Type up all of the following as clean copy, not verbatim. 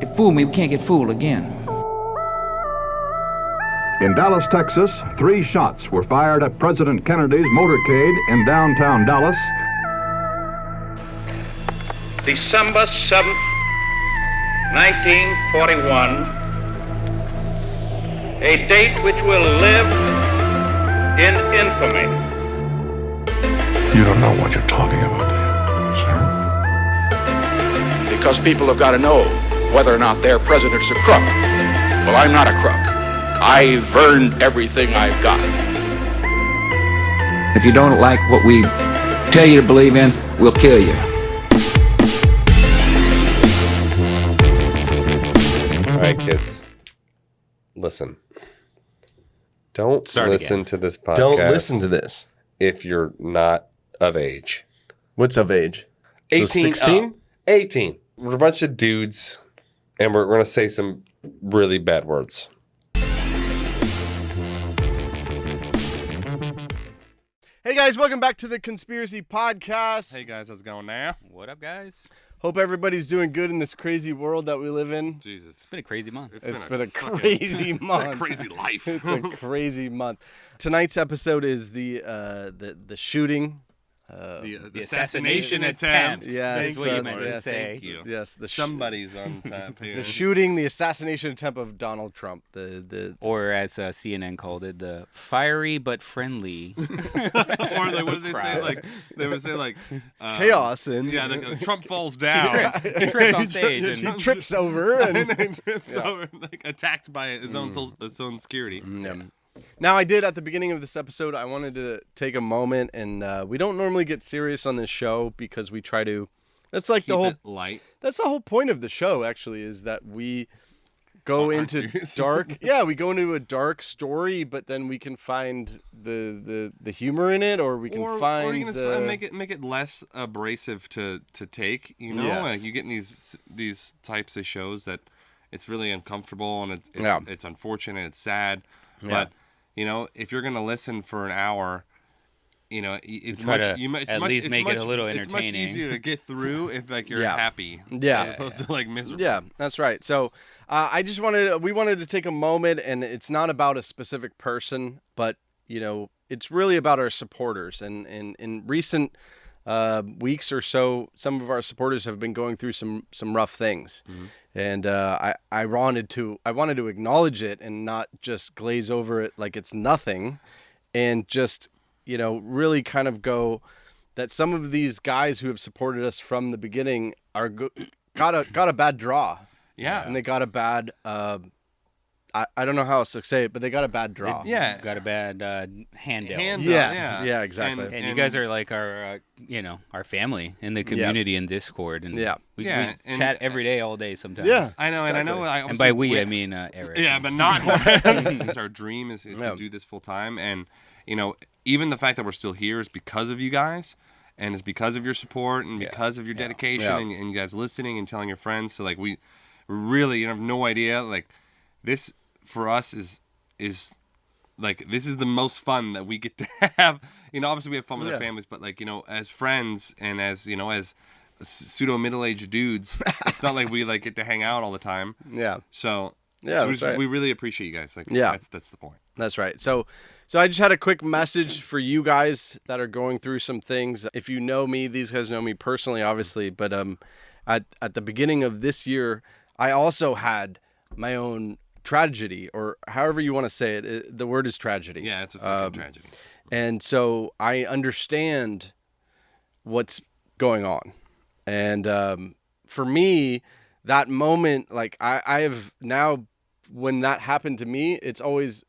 They fooled me, we can't get fooled again. In Dallas, Texas, 3 shots were fired at President Kennedy's motorcade in downtown Dallas. December 7th, 1941, a date which will live in infamy. You don't know what you're talking about, do you? Because people have got to know whether or not their president's a crook. Well, I'm not a crook. I've earned everything I've got. If you don't like what we tell you to believe in, we'll kill you. All right, kids. Listen. Don't listen to this podcast. Don't listen to this. If you're not of age. What's of age? 18. So 16? 18. We're a bunch of dudes, and we're going to say some really bad words. Hey guys, welcome back to the Conspiracy Podcast. Hey guys, how's it going now? What up, guys? Hope everybody's doing good in this crazy world that we live in. Jesus. It's been a crazy month. It's been a crazy month. Crazy life. It's a crazy month. Tonight's episode is the shooting. The assassination attempt. Yes, that's what you meant to say. Thank you. Yes, Somebody's on tap here. the shooting, the assassination attempt of Donald Trump. Or as CNN called it, the fiery but friendly. Or like, what did they say? They would say chaos and Trump falls down. He tripped on stage and he trips over and trips over, attacked by his own security. Now, I did at the beginning of this episode, I wanted to take a moment, and we don't normally get serious on this show because we try to. That's like Keep it light. That's the whole point of the show, actually, is that we go into dark. Yeah, we go into a dark story, but then we can find the humor in it, or we can find. Or you can make it less abrasive to take. You know, like you get in these types of shows that it's really uncomfortable and it's unfortunate, it's sad, but. You know, if you're going to listen for an hour, you know, it's much at least make it a little entertaining. It's much easier to get through if you're happy, as opposed to miserable. Yeah, that's right. So we wanted to take a moment, and it's not about a specific person, but you know, it's really about our supporters. And in recent weeks or so, some of our supporters have been going through some rough things. Mm-hmm. And I wanted to acknowledge it and not just glaze over it like it's nothing, and just, you know, really kind of go that some of these guys who have supported us from the beginning got a bad draw. Yeah, and they got a bad. I don't know how else to say it, but they got a bad draw. Got a bad handout. Yes. Yeah, exactly. And you guys are like our family in the community in Discord. And we chat every day, all day sometimes. Yeah, I know, and exactly. I know. And by we, I mean Eric. Yeah, but not. Our dream is to do this full time, and you know, even the fact that we're still here is because of you guys, and it's because of your support and because of your dedication and you guys listening and telling your friends. So we really, you have no idea, this. For us is this is the most fun that we get to have. You know, obviously we have fun with our families, but as friends and as pseudo middle-aged dudes, it's not like we get to hang out all the time. Yeah. So right. We really appreciate you guys. That's the point. That's right. So I just had a quick message for you guys that are going through some things. If you know me, these guys know me personally, obviously, but at the beginning of this year, I also had my own tragedy, or however you want to say it. The word is tragedy. Yeah, it's a fucking tragedy. And so I understand what's going on. And for me, that moment, I have now, when that happened to me, it's always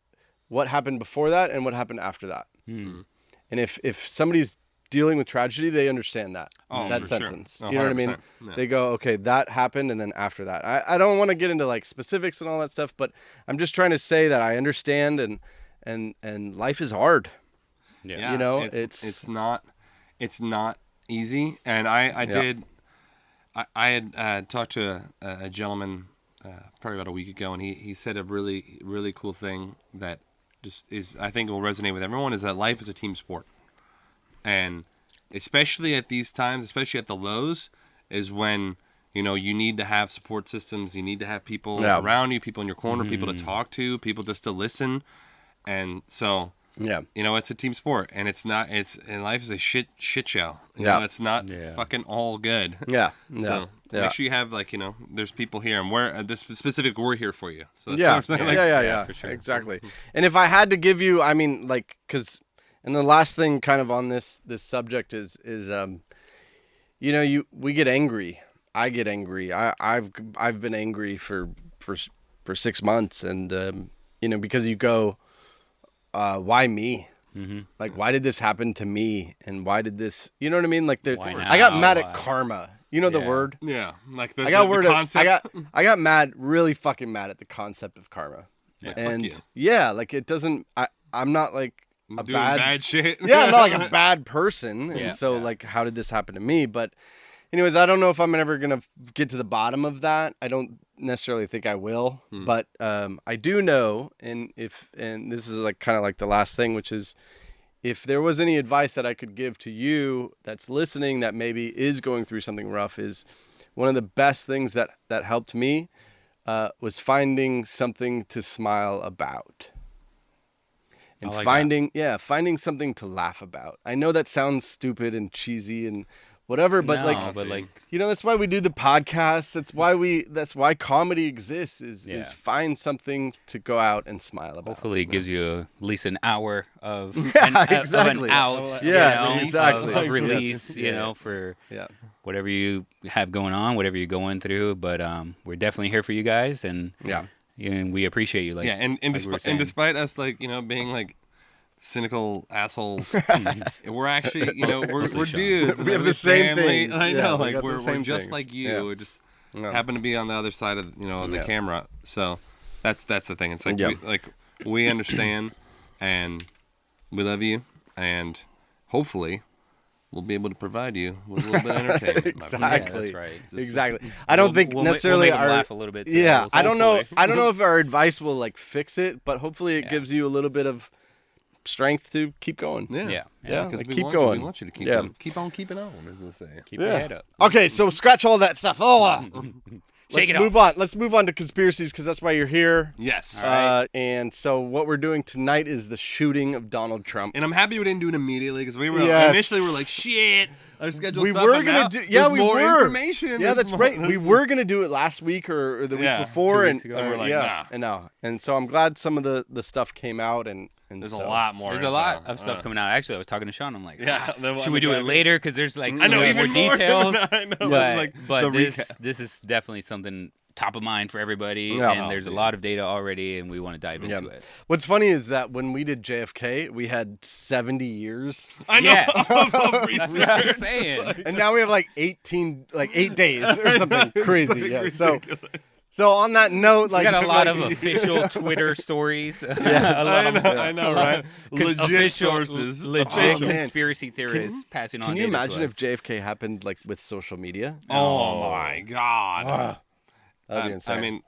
what happened before that and what happened after that. Mm-hmm. And if somebody's dealing with tragedy, they understand that sentence. Sure. You know what I mean? Yeah. They go, okay, that happened, and then after that. I don't want to get into specifics and all that stuff, but I'm just trying to say that I understand, and life is hard. Yeah. You know, it's not easy. And I had talked to a gentleman probably about a week ago, and he said a really, really cool thing that just is, I think will resonate with everyone, is that life is a team sport. And especially at these times, especially at the lows, is when you need to have support systems. You need to have people around you, people in your corner, people to talk to, people just to listen. And so, it's a team sport, and and life is a shit show. You know, it's not fucking all good. So make sure you have there's people here, and we're here for you. So that's what I'm saying. For sure. Exactly. And if I had to give you, because, and the last thing kind of on this subject is we get angry. I get angry. I've been angry for 6 months, and because you go, why me? Mm-hmm. Like, why did this happen to me? And why did this? You know what I mean? Like, I got mad at karma. You know the word? Yeah, like the concept. I got mad, really fucking mad at the concept of karma. Yeah, and fuck you. Like it doesn't. I'm not like doing bad shit. Yeah, I'm not like a bad person. And so like, how did this happen to me? But anyways, I don't know if I'm ever gonna get to the bottom of that. I don't necessarily think I will, but I do know, and this is like kind of like the last thing, which is, if there was any advice that I could give to you that's listening that maybe is going through something rough, is one of the best things that helped me was finding something to smile about. And finding something to laugh about. I know that sounds stupid and cheesy and whatever, but that's why we do the podcast. That's why comedy exists, is find something to go out and smile about. Hopefully it gives you at least an hour of exactly. of an out, exactly. of release, for whatever you have going on, whatever you're going through. But we're definitely here for you guys, and and we appreciate you. And despite us being like cynical assholes, we're actually we're dudes. We have the same family. things. I know, we're just like you. We just happen to be on the other side of the camera. So that's the thing. It's like we understand, and we love you, and hopefully we'll be able to provide you with a little bit of entertainment. Exactly. That's right. Exactly. I don't think necessarily we'll make them laugh a little bit. Yeah. I don't know. I don't know if our advice will like fix it, but hopefully it gives you a little bit of strength to keep going. Because like, we keep want going. We want you to keep going. Keep on keeping on, as they say. Keep your head up. Okay, so scratch all that stuff. Let's it move on. Let's move on to conspiracies, because that's why you're here. Yes. And so what we're doing tonight is the shooting of Donald Trump. And I'm happy we didn't do it immediately, because we were initially like, shit. Our schedule's we were gonna do. Yeah, we more were. Information. Yeah, that's right. We were gonna do it last week or the week before, 2 weeks ago. And we're like, nah. And no. And so I'm glad some of the stuff came out, and there's a lot more. There's a lot of stuff coming out. Actually, I was talking to Sean. I'm like, should we do it later? Because there's like I know more even details. I know. But this is definitely something top of mind for everybody, and there's a lot of data already, and we want to dive into it. What's funny is that when we did JFK, we had 70 years. I know. Of That's what I'm saying. And now we have like 8 days or something crazy. Yeah. So on that note, we got a lot of official Twitter stories. I know, right? Legit sources, legit conspiracy theorists passing on. Can you imagine if JFK happened like with social media? Oh my God. That'd be insane. I mean,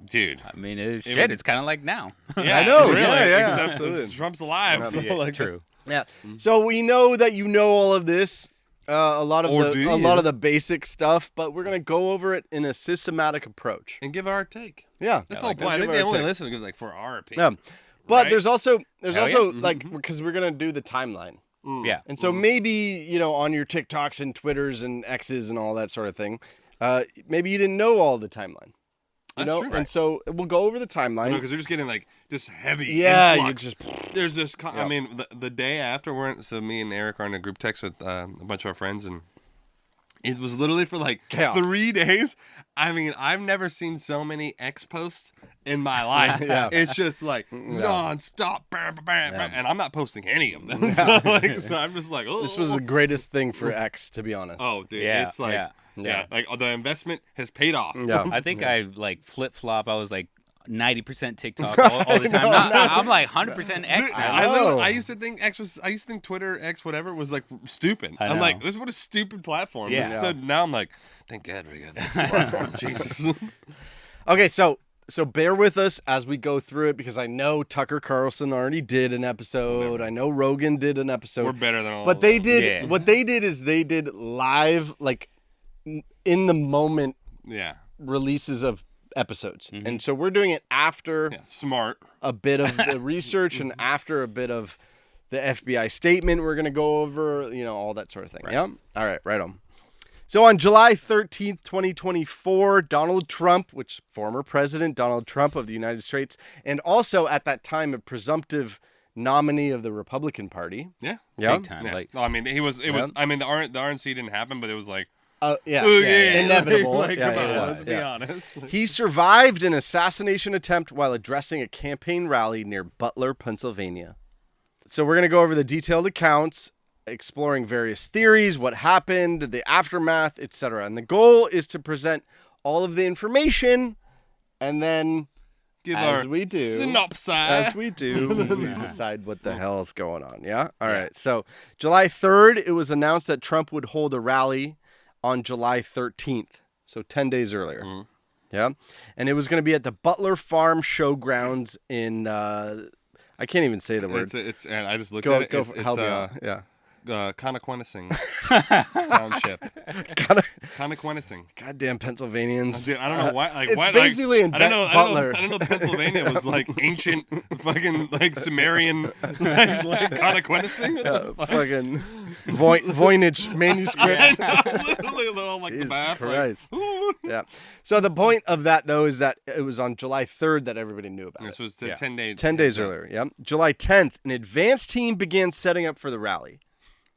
dude. It's kind of like now. Yeah, I know. Really. Yeah, absolutely. Trump's alive. So true. Yeah. So we know that you know all of this, a lot of the basic stuff, but we're gonna go over it in a systematic approach and give our take. Yeah, that's the whole point. I think they only listen because for our opinion. Yeah, but there's also like, because we're gonna do the timeline. Yeah, and so maybe on your TikToks and Twitters and X's and all that sort of thing. Maybe you didn't know all the timeline, That's true, right? And so we'll go over the timeline. Because they're just getting like just heavy. Yeah, influx. you just. There's this. I mean, the day after, so me and Eric are in a group text with a bunch of our friends, and it was literally for like chaos. 3 days. I mean, I've never seen so many X posts in my life. It's just like nonstop, and I'm not posting any of them. So I'm just like, oh. This was the greatest thing for X, to be honest. Oh, dude, it's like. Yeah, like the investment has paid off. Yeah, I think I like flip flop. I was like 90% TikTok all the time. I'm like 100% X now. I used to think Twitter X whatever was like stupid. I'm like, this is what a stupid platform. Yeah. So now I'm like, thank God we got this platform. Jesus. Okay, so bear with us as we go through it, because I know Tucker Carlson already did an episode. I know Rogan did an episode. We're better than all. But they did. What they did is they did live, like, in the moment releases of episodes. And so we're doing it after smart a bit of the research and after a bit of the FBI statement we're going to go over, all that sort of thing. Yeah. All right. Right on. So on July 13th, 2024, Donald Trump, former President Donald Trump of the United States, and also at that time a presumptive nominee of the Republican Party. Yeah. Yeah. Big time. Yeah. Like, No, I mean, it was, the RNC didn't happen, but it was like, inevitable. Come on, let's be honest. He survived an assassination attempt while addressing a campaign rally near Butler, Pennsylvania. So we're going to go over the detailed accounts, exploring various theories, what happened, the aftermath, etc. And the goal is to present all of the information and then, Give as our we do, synopsis. we decide what the hell is going on. Yeah? All right. So July 3rd, it was announced that Trump would hold a rally on July 13th. So 10 days earlier. Yeah. And it was going to be at the Butler Farm Showgrounds in, I can't even say the word. And I just looked at it. It's Connequenessing Township. Connequenessing. Goddamn Pennsylvanians. Dude, I don't know why. Like, it's why, basically in Butler. I don't know. Pennsylvania was like ancient, fucking like Sumerian, like Connequenessing. Fucking Voynich manuscript. Literally, all like Jesus the map. Christ. Yeah. So the point of that though is that it was on July 3rd that everybody knew about it. This was 10 days. 10 days earlier. Yeah. July 10th, an advance team began setting up for the rally.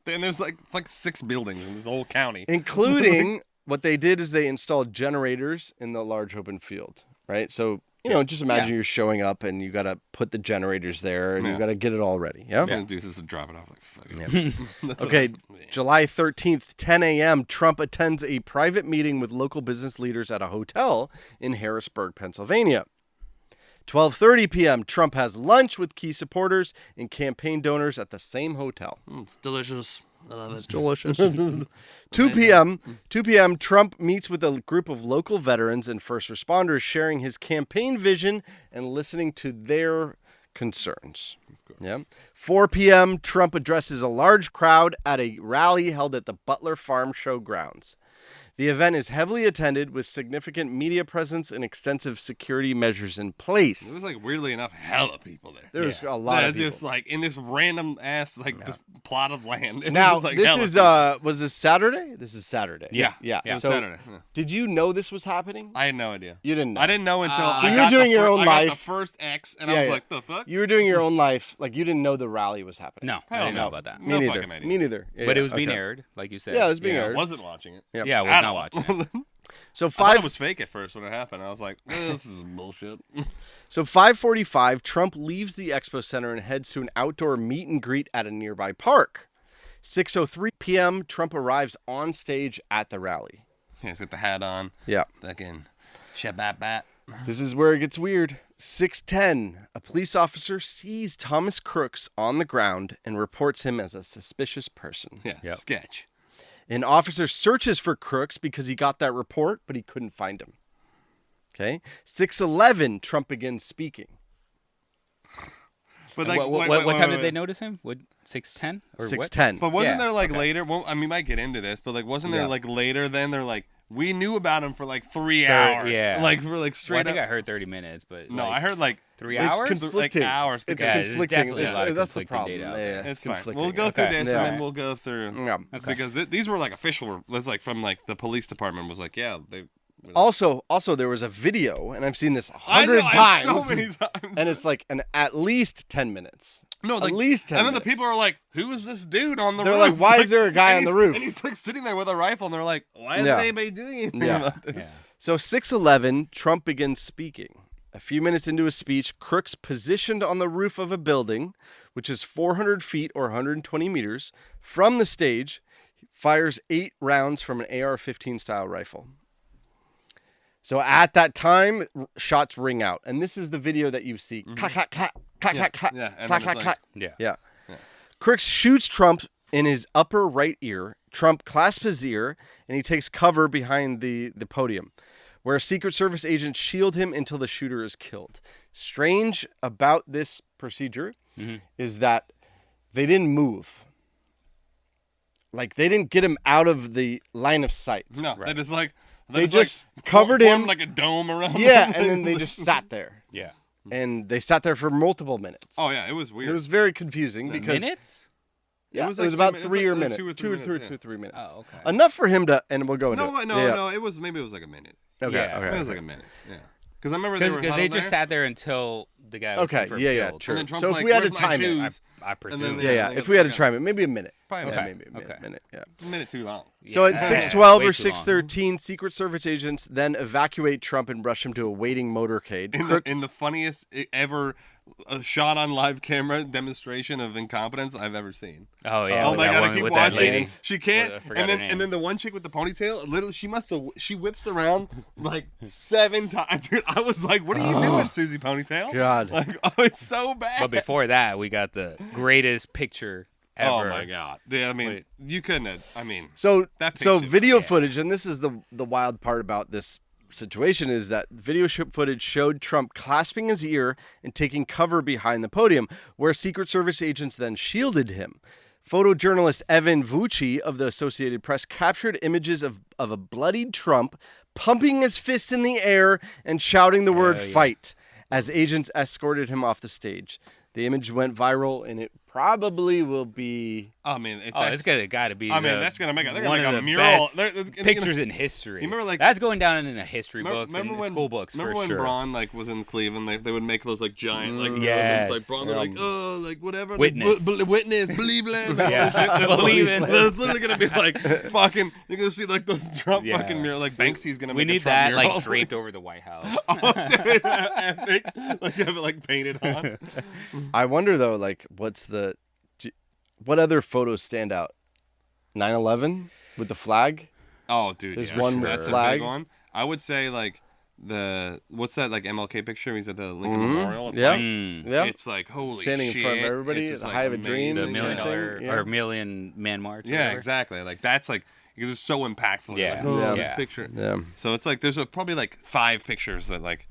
And there's like 6 buildings in this whole county, including what they did is they installed generators in the large open field, right? So, just imagine you're showing up and you got to put the generators there and you got to get it all ready. Yeah. And Deuces to drop it off like fuck. Okay. July 13th, 10 a.m., Trump attends a private meeting with local business leaders at a hotel in Harrisburg, Pennsylvania. 12:30 p.m., Trump has lunch with key supporters and campaign donors at the same hotel. It's delicious. I love it. It's delicious. 2 p.m., Trump meets with a group of local veterans and first responders, sharing his campaign vision and listening to their concerns. Yeah. 4 p.m., Trump addresses a large crowd at a rally held at the Butler Farm Showgrounds. The event is heavily attended with significant media presence and extensive security measures in place. There was like weirdly enough hella people there. There's a lot of people. Just like in this random ass this plot of land. Now this is was this Saturday? This is Saturday. Yeah. So Saturday. did you know this was happening? I had no idea. You didn't know. I didn't know until so you were doing your own life. I got the first X and I was like, the fuck? You were doing your own life. Like you didn't know the rally was happening. No, I didn't know about that. Me neither. Me neither. But it was being aired, like you said. Yeah, it was being aired. I wasn't watching it. Yep. Yeah, I was not watching it. So I thought it was fake at first when it happened. I was like, this is bullshit. So 5:45, Trump leaves the Expo Center and heads to an outdoor meet and greet at a nearby park. 6:03 p.m., Trump arrives on stage at the rally. Yeah, he's got the hat on. Yeah. Fucking shabat. This is where it gets weird. 6:10, a police officer sees Thomas Crooks on the ground and reports him as a suspicious person. Yeah, sketch. An officer searches for Crooks because he got that report, but he couldn't find him. Okay. 6:11, Trump begins speaking. But like, what time did they notice him? 6:10 or 6:10. But wasn't there like later? Well, I mean, we might get into this, but like, wasn't there like later? Then they're like, we knew about him for like 3 hours. Yeah. Like for like straight. Well, I think I heard 30 minutes, but no, I heard like 3 hours. Conflicting. Like hours. It's conflicting. That's the problem. Yeah, it's fine. We'll go through this and then we'll go through. Yeah. Because these were like official. It was like from like the police department was like, yeah, they. Also, there was a video, and I've seen this 100 times. So many times. And it's like at least 10 minutes. No, like, at least 10 And then minutes. the people are like, who is this dude on the They're roof? like, why is there a guy on the roof? And he's like sitting there with a rifle, and they're like, why isn't anybody doing anything about this? Yeah. So 6:11, Trump begins speaking. A few minutes into his speech, Crooks, positioned on the roof of a building, which is 400 feet or 120 meters, from the stage, fires 8 rounds from an AR-15 style rifle. So at that time, shots ring out. And this is the video that you see. Clack, clack, clack, clack, clack, clack, clack, clack, clack. Yeah. Crooks shoots Trump in his upper right ear. Trump clasps his ear, and he takes cover behind the podium, where Secret Service agents shield him until the shooter is killed. Strange about this procedure is that they didn't move. Like, they didn't get him out of the line of sight. No, they're just like, They just covered him like a dome around. Yeah, him. and then they just sat there. Yeah. And they sat there for multiple minutes. Oh yeah, it was weird. It was very confusing because Minutes? Yeah, it was, about 2 3 or like minutes. 2 or 3 minutes. 2 or 3 minutes. Oh, okay. Enough for him to, and we'll go into it. No. It was like a minute. Okay, Yeah, okay. It was like a minute. Yeah. Because I remember they were Because they huddled just there. sat there until the guy was Okay, confirmed yeah, killed. true. And then Trump's So if like, we had to "Where's my time it, shoes?" I presume. then they- Yeah. they If got we had to the time it, maybe a minute. Probably Yeah, okay. maybe a Okay. minute. Yeah. A minute too long. So at Yeah. 6:12 Way or too long. 6:13, Secret Service agents then evacuate Trump and rush him to a waiting motorcade. In the funniest ever shot on live camera demonstration of incompetence I've ever seen. Oh yeah. Oh with my that god, I one- keep with that watching. lady. She can't. I forgot her name. And then the one chick with the ponytail, literally, she whips around like 7 times. Dude, I was like, "What are you doing, Susie Ponytail?" God. Like, oh, it's so bad. But before that, we got the greatest picture ever. Oh my god. Yeah, I mean, you couldn't have. I mean, So That so picture- video footage, and this is the wild part about this situation, is that video footage showed Trump clasping his ear and taking cover behind the podium, where Secret Service agents then shielded him. Photojournalist Evan Vucci of the Associated Press captured images of a bloodied Trump pumping his fist in the air and shouting the word fight as agents escorted him off the stage. The image went viral, and it probably will be... I mean, It's got to be. I mean, that's gonna make they're one gonna make of a the mural. best pictures in history. You remember, like- that's going down in the history books and when, school books remember for when sure. Braun was in Cleveland? They would make those like giant like Yes. it's like Braun. They're like, oh, like whatever. Witness. Like, witness, believe land. Like, Yeah. all this shit. Believe in. It's literally gonna be like fucking. You're gonna see like those Trump Yeah. fucking mural. Like Banksy's gonna We make a need Trump that mural. like draped over the White House. Oh, dude, epic. Like have it like painted on. I wonder, though, like, what other photos stand out? 9/11 with the flag? Oh, dude, There's yeah, one that's flag. a big one. I would say like what's that like MLK picture? He's at the Lincoln Memorial. It's Yeah. like, Yeah. It's like holy Standing shit. in front of everybody It's at just, the like, height of a dream. The amazing. $1 million thing, yeah. or Million Man March. or Yeah, whatever. exactly. Like that's like because it's so impactful. You're Yeah. like, oh, Yeah. this Yeah. picture. Yeah. So it's like there's probably like 5 pictures that like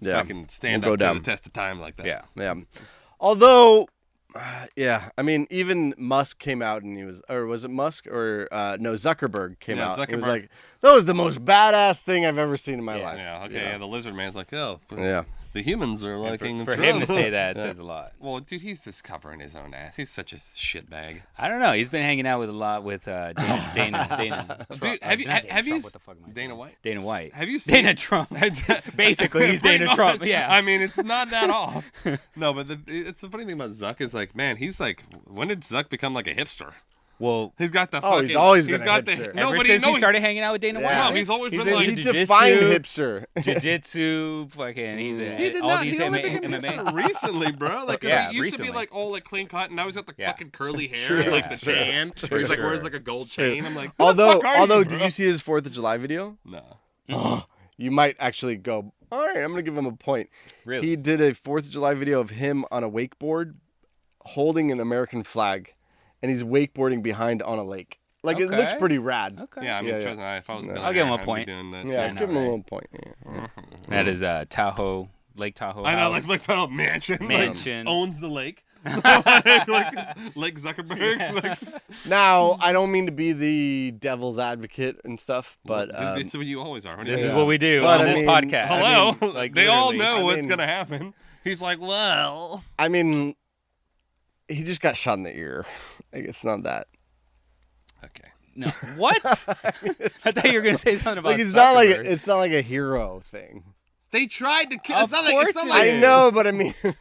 Yeah. fucking stand We'll up go to down. the test of time like that. Yeah. Yeah. Although, yeah, I mean, even Musk came out and he was, or was it Musk or no, Zuckerberg came Yeah, out. He was Zuckerberg. like, that was the most badass thing I've ever seen in my life. Yeah. Okay. Yeah. The lizard man's like, oh. Yeah. The humans are liking For him to Trump. say that says a lot. Well, dude, he's just covering his own ass. He's such a shitbag. I don't know. He's been hanging out with a lot with Dana. Dude, have you Not Dana have you Trump, what the fuck am I Dana saying? White? Dana White. Have you seen Dana Trump? Basically, he's Pretty Dana Trump. much. Yeah. I mean, it's not that off. No, but it's the funny thing about Zuck is like, man, he's like, when did Zuck become like a hipster? Well, He's got the Oh, fucking. he's always been a got hipster. No, ever but since no, he started hanging out with Dana Yeah. White, No, he's always been into like- He jiu-jitsu, defined hipster. jiu-jitsu, fucking. He's He did all not. these He only became MMA. hipster recently, bro. Like, 'cause Yeah, he used to be recently. like all like clean cut, and now he's got the Yeah. fucking curly hair, True, and, like the true. tan. For He's like sure. wears like a gold chain. I'm like, who the Although, fuck are you, did bro? you see his 4th of July video? No. You might actually go, all right, I'm going to give him a point. Really? He did a 4th of July video of him on a wakeboard holding an American flag, and he's wakeboarding behind on a lake. Like, it looks Okay. pretty rad. Okay. Yeah, I mean, Yeah, trust me, if I was, No. I'll give him a I'd be point. doing that, Yeah, too. give him a right. little point. Yeah. That is Tahoe, Lake Tahoe. I know, House. like Total Mansion, Mansion. like, owns the lake, like Zuckerberg. Like, Now, I don't mean to be the devil's advocate and stuff, but it's what you always are. What do This you is do? what we do But on I this mean, podcast. Hello, I mean, like, they all literally. know I what's mean- gonna happen. He's like, well, I mean, he just got shot in the ear. Like, it's not that. okay. No, what? I thought you were gonna say something about. Like, Zuckerberg. it's not like a hero thing. They tried to kill. Of It's not like course it's not it like is. I know, but I mean, do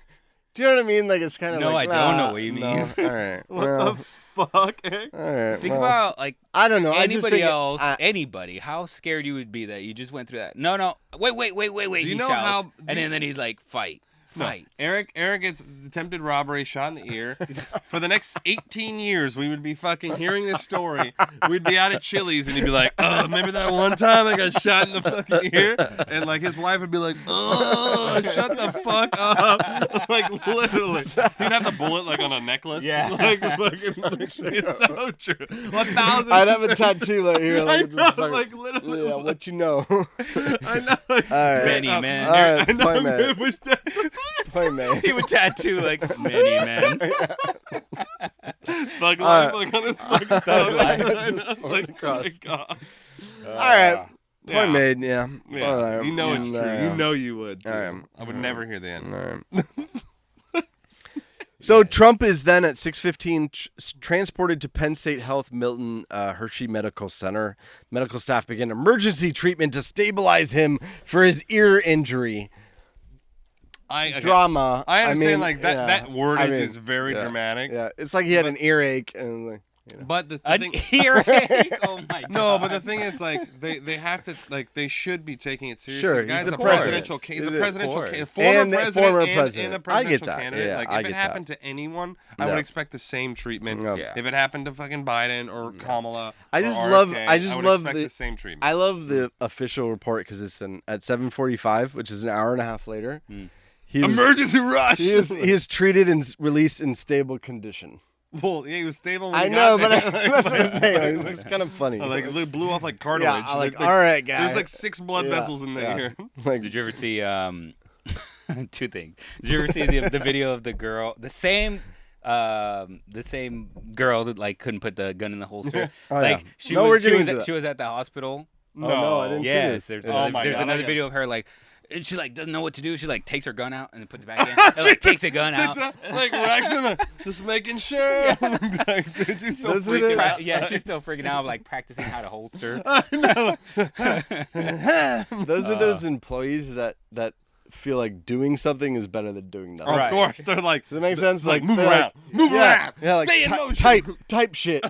you know what I mean? Like, it's kind of No, like, I don't know what you mean. No. All right. Well, fuck. Eh? all right. Think well, about like I don't know. I just anybody think else, anybody. How scared you would be that you just went through that? No. Wait. Do you he know shouts, how- and then he's like, fight. Eric gets attempted robbery, shot in the ear. For the next 18 years, we would be fucking hearing this story. We'd be out at Chili's, and he'd be like, "Oh, remember that one time I got shot in the fucking ear?" And like his wife would be like, "Oh, shut the fuck up!" Like literally, he'd have the bullet like on a necklace. Yeah. Like fucking. It's so true. 1,000%. I'd have a tattoo right here. I Like, know, just fucking- like literally. yeah, what you know. I know. Like, All right. Many men. All right, I know. point man. Which- Point man. He would tattoo like many men. Fuck life, like on his fucking Thug life. I know, Just like, oh my across. God. All right. Point made, yeah. Yeah. You know it's true. Yeah. You know you would. Too. All right. I would never hear the end. All right. So Trump is then at 6:15 transported to Penn State Health Milton Hershey Medical Center. Medical staff began emergency treatment to stabilize him for his ear injury. Drama. I understand, mean, that wordage is very yeah, dramatic. Yeah, it's like he had an earache and like. You know. But the thing, earache. Oh my god. no, but the thing is, like, they have to, like, they should be taking it seriously. Sure, the guy's he's a the presidential president. candidate. He's a presidential And former former president president. and a I get presidential that. candidate. Yeah, like, I if it get happened that. to anyone, I Yeah. would expect the same treatment. Yeah. If it happened to fucking Biden or Kamala, I or just RFK, love I would expect the same treatment. I love the official report because it's at 7:45, which is an hour and a half later. Emergency rush. He is treated and released in stable condition. Well, yeah, he was stable. When I he know, got but there. that's what I'm saying. Like, it's kind of funny. Like, it blew off like cartilage. Yeah, like, Like, all right, guys. There's like 6 blood vessels in there. Like, Did you ever see two things? Did you ever see the video of the girl, the same girl that like couldn't put the gun in the holster? Oh, like yeah. she No, was we're getting to that. she was at the hospital. no, I didn't see Yes, this. there's another video of her like. And she like doesn't know what to do. She like takes her gun out and then puts it back in. And, like takes a gun out. Like reaction, just making sure. Dude, she's still freaking out. Yeah, she's still freaking out, like practicing how to holster. Those are those employees that feel like doing something is better than doing nothing. Of course, they're like. Does that make sense? Like move they're around, like, move around. Yeah, like Stay in motion. type shit.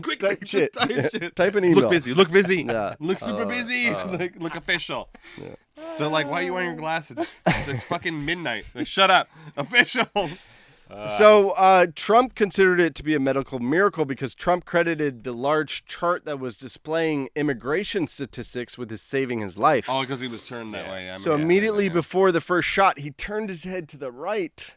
Quick, Type shit. Type shit. Type an email. Look busy. Look busy. Yeah. Look super busy. Look official. Yeah. They're like, why are you wearing your glasses? It's fucking midnight. Like, shut up, official. So Trump considered it to be a medical miracle because Trump credited the large chart that was displaying immigration statistics with his saving his life. Oh, because he was turned that way. So immediately before the first shot, he turned his head to the right.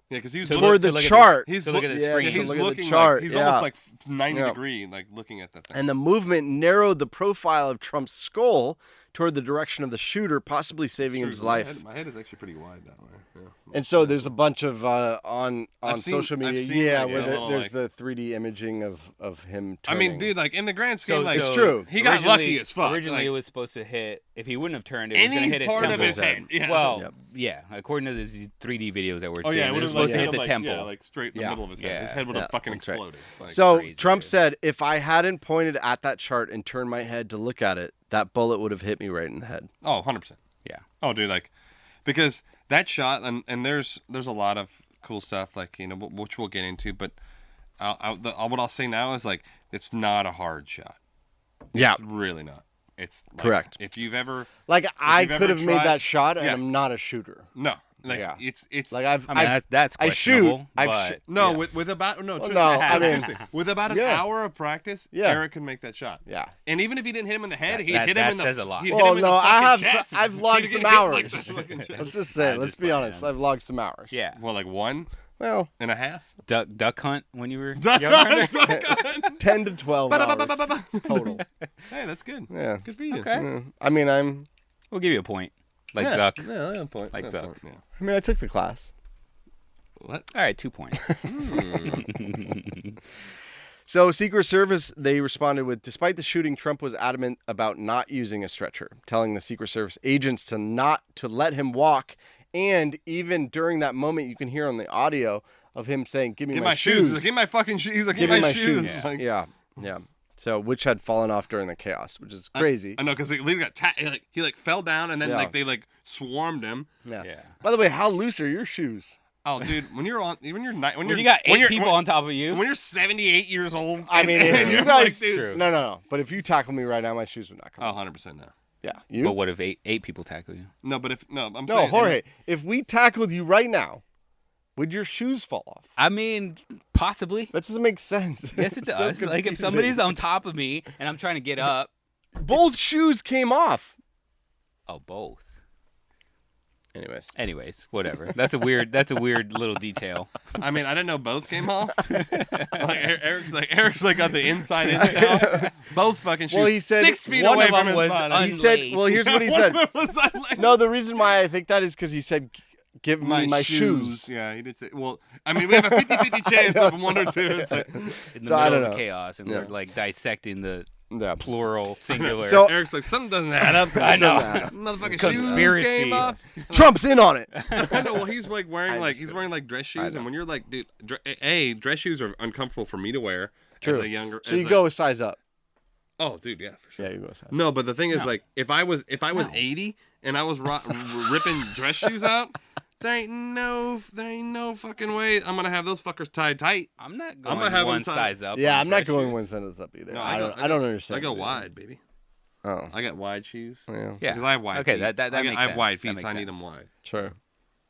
Yeah, because he was toward the chart. He's look at the screen. He's look at the looking chart. like he's Yeah. almost like 90 Yeah. degree, like looking at that thing. And the movement narrowed the profile of Trump's skull toward the direction of the shooter, possibly saving his life. My head is actually pretty wide that way. Yeah. And so there's a bunch of on social media, where little, there's the 3D imaging of him. I mean, dude, like in the grand scheme, like it's true. He got lucky as fuck. Originally, like, it was supposed to hit. If he wouldn't have turned, it was any going to hit his part temple. of his head. Yeah. Well, yeah. According to these 3D videos that we're seeing, it it was was supposed to hit the like, temple. Yeah, like straight in the middle of his head. Yeah. His head would have fucking that's right. exploded. Like, So crazy, Trump dude. said, if I hadn't pointed at that chart and turned my head to look at it, that bullet would have hit me right in the head. Oh, 100%. Yeah. Oh, dude, like, because that shot, and there's a lot of cool stuff, like, you know, which we'll get into, but what I'll say now is, like, it's not a hard shot. Yeah. It's really not. It's like, Correct. If you've ever Like, I you've could ever have made tried- that shot, and Yeah. I'm not a shooter. no, like Yeah. it's Like, I mean, that's I shoot. questionable. I've but no yeah. with about no Well, truly, no, I mean- seriously, with about an Yeah. hour of practice, Yeah. Eric can make that shot. Yeah. And even if he didn't hit him in the head, he'd that- hit him that in the says a lot. he'd hit Well, him in no, the fucking chest. I've logged He'd some get hit like hours. the fucking chest. Let's just say, let's be honest. I've logged some hours. Yeah. Well, like 1.5. Well, Duck hunt when you were Duck younger? hunt. 10 to 12 hours total. Hey, that's good. Yeah. Good for you. Okay. Yeah. I mean, We'll give you a point. Like Yeah. Zuck. Yeah, that's a point. Like That's a Zuck. point, yeah. I took the class. What? All right, 2 points. So Secret Service, they responded with, despite the shooting, Trump was adamant about not using a stretcher, telling the Secret Service agents to let him walk. And even during that moment, you can hear on the audio of him saying, give me Give my shoes. He's like, give me my fucking shoes. He's like, Give me my shoes. shoes. Like, Yeah. So, which had fallen off during the chaos, which is crazy. I know, because he literally got he fell down, and then Yeah. like they like swarmed him. Yeah. Yeah. By the way, how loose are your shoes? Oh, dude, when you got 8 people on top of you. when you're 78 years old. I mean, if and you you're guys, like, dude, no. But if you tackle me right now, my shoes would not come oh, off. 100% no. Yeah. You? But what if eight people tackle you? No, but I'm No, saying, Jorge, if we tackled you right now, would your shoes fall off? I mean, possibly. That doesn't make sense. Yes, it It's so does. Like if confusing. somebody's on top of me and I'm trying to get up. Both shoes came off. Oh, both. Anyways, whatever. That's a weird little detail. I mean, I didn't know both came off. Eric's like got the inside in now. Both fucking shoes. Well, he said 6 feet one away of from them his was body. he said, unlaced. well, here's what he said. No, the reason why I think that is because he said, give me my shoes. Yeah, he did say. Well, I mean, we have a 50-50 chance of 1 or 2. It's like, In the So, I middle don't of know. chaos, and Yeah. we're like dissecting the plural, singular. So Eric's like, something doesn't add up. I know. Motherfucking Conspiracy. shoes came off. Trump's in on it. I know. Well, he's like wearing dress shoes, and when you're like, dude, dress shoes are uncomfortable for me to wear as a younger. So you go a size up. Oh, dude, yeah, for sure. Yeah, you go a size up. No, but the thing is, like, if I was 80 and I was ripping dress shoes out, there ain't no fucking way I'm gonna have those fuckers tied tight. I'm not going gonna have one them size up. Yeah, on I'm not dress going shoes. one sentence up either. No, I don't understand. I go wide, baby. Oh, I got wide shoes. yeah. Yeah. Because I have wide Okay, feet. that I makes have sense. wide That feet, makes so I need sense. them wide. Sure.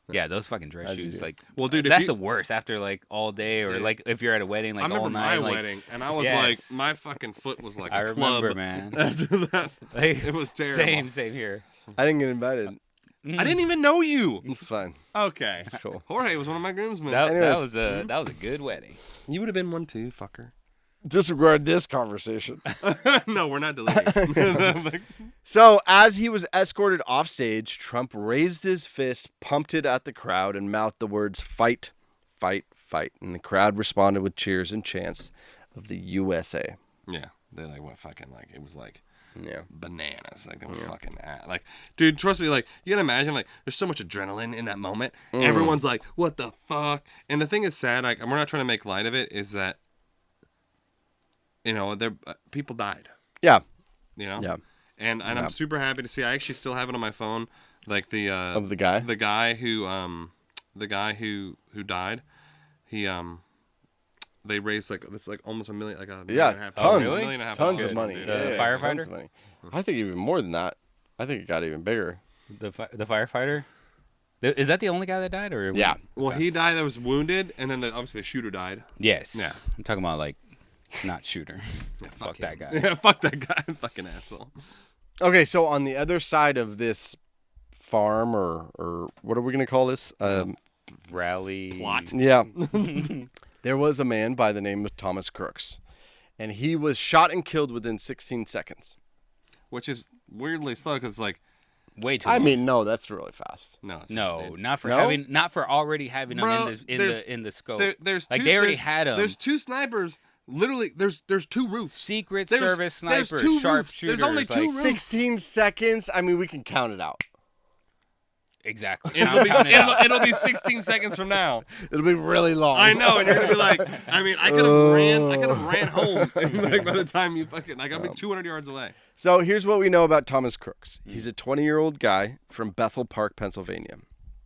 Yeah, those fucking dress As you shoes. do. Like, Well, dude, if that's you- the worst after like all day or Dude. like if you're at a wedding like I remember all night. my like, wedding, and I was Yes. like, my fucking foot was like a I remember, club. man. After that, Like, it was terrible. Same here. I didn't get invited. I didn't even know you. It's fine. Okay, It's cool. Jorge was one of my groomsmen. That Anyways. was a good wedding. You would have been one too, fucker. Disregard this conversation. No, we're not deleting. So, as he was escorted off stage, Trump raised his fist, pumped it at the crowd, and mouthed the words, "Fight, fight, fight." And the crowd responded with cheers and chants of the USA. Yeah, they like went fucking like it was like Yeah. bananas. Like they were fucking like, dude, trust me. Like you can imagine, like there's so much adrenaline in that moment. Everyone's like, "What the fuck?" And the thing is sad. Like, and we're not trying to make light of it. Is that there people died. Yeah. Yeah. And I'm super happy to see. I actually still have it on my phone. Like the Of the guy? the guy who died. He they raised like almost $1 million, like $1.5 million. Tons. $1.5 million Tons of money. The Yeah, firefighter? tons of money. I think even more than that. I think it got even bigger. The firefighter. Is that the only guy that died, or Yeah. Well, he died. That was wounded, and then obviously the shooter died. Yes. Yeah. I'm talking about like not shooter. Yeah, Fuck that guy. Yeah, fuck that guy. Fucking asshole. Okay, so on the other side of this farm, or what are we going to call this? Rally Plot. Yeah. There was a man by the name of Thomas Crooks, and he was shot and killed within 16 seconds. Which is weirdly slow because like Way too. I long. mean, no, that's really fast. no, it's No, dude. not for No? not for already having them Bro, in the scope. There's like two, they already there's- had them. There's two snipers. Literally, there's two roofs. Secret There's- Service there's snipers, two roofs. sharpshooters. There's only two like, roofs. 16 seconds? I mean, we can count it out. Exactly. It'll be 16 seconds from now. It'll be really long. I know, and you're gonna be like, I mean, I could have ran home like by the time you fucking like I'll be 200 yards away. So here's what we know about Thomas Crooks. He's a 20-year-old guy from Bethel Park, Pennsylvania,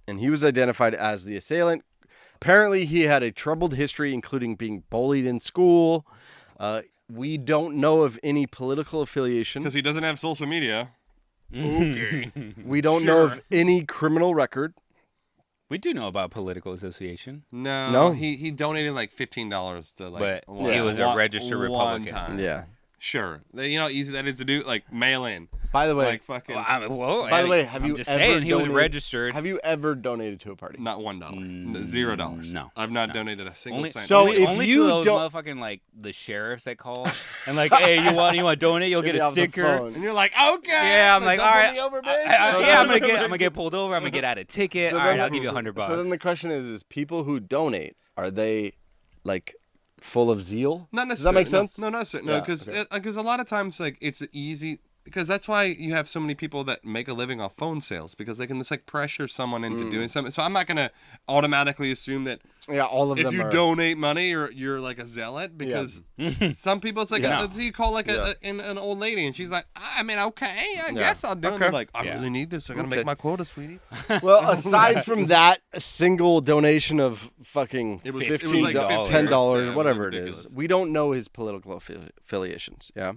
and he was identified as the assailant. Apparently, he had a troubled history, including being bullied in school. We don't know of any political affiliation. Because he doesn't have social media. Okay. We don't know of any criminal record. We do know about political association, No. He donated like $15 to like. but he was a registered one Republican. time. Yeah. Sure. You know how easy that is to do? Like mail in. By the way, Like fucking. By the way, have I'm you just ever saying he was donated- registered. Have you ever donated to a party? Not $1. $0. no. I've not donated a single Only, cent. So only, if only you to those don't- motherfucking like the sheriffs that call and like, hey, you want to donate? You'll Get get me a off the sticker. phone. And you're like, okay. Yeah, I'm like, don't all pull right. me over, bitch. Yeah, I'm gonna get pulled over. I'm gonna get out a ticket. So All then- right, I'll give you $100. So then the question is people who donate, are they like full of zeal? Not necessarily. Does that make sense? No, not necessarily. No, Yeah, because a lot of times like it's easy. Because that's why you have so many people that make a living off phone sales because they can just like pressure someone into doing something. So I'm not gonna automatically assume that Yeah, all of if them you are. donate money you're like a zealot because some people it's like you call like an old lady and she's like I mean okay I guess I'll do it. And they're like I really need this. I gotta make my quota, sweetie. Well, aside from that, a single donation of fucking It was $15, like $10, yeah, whatever it it was is. We don't know his political affiliations. Yeah.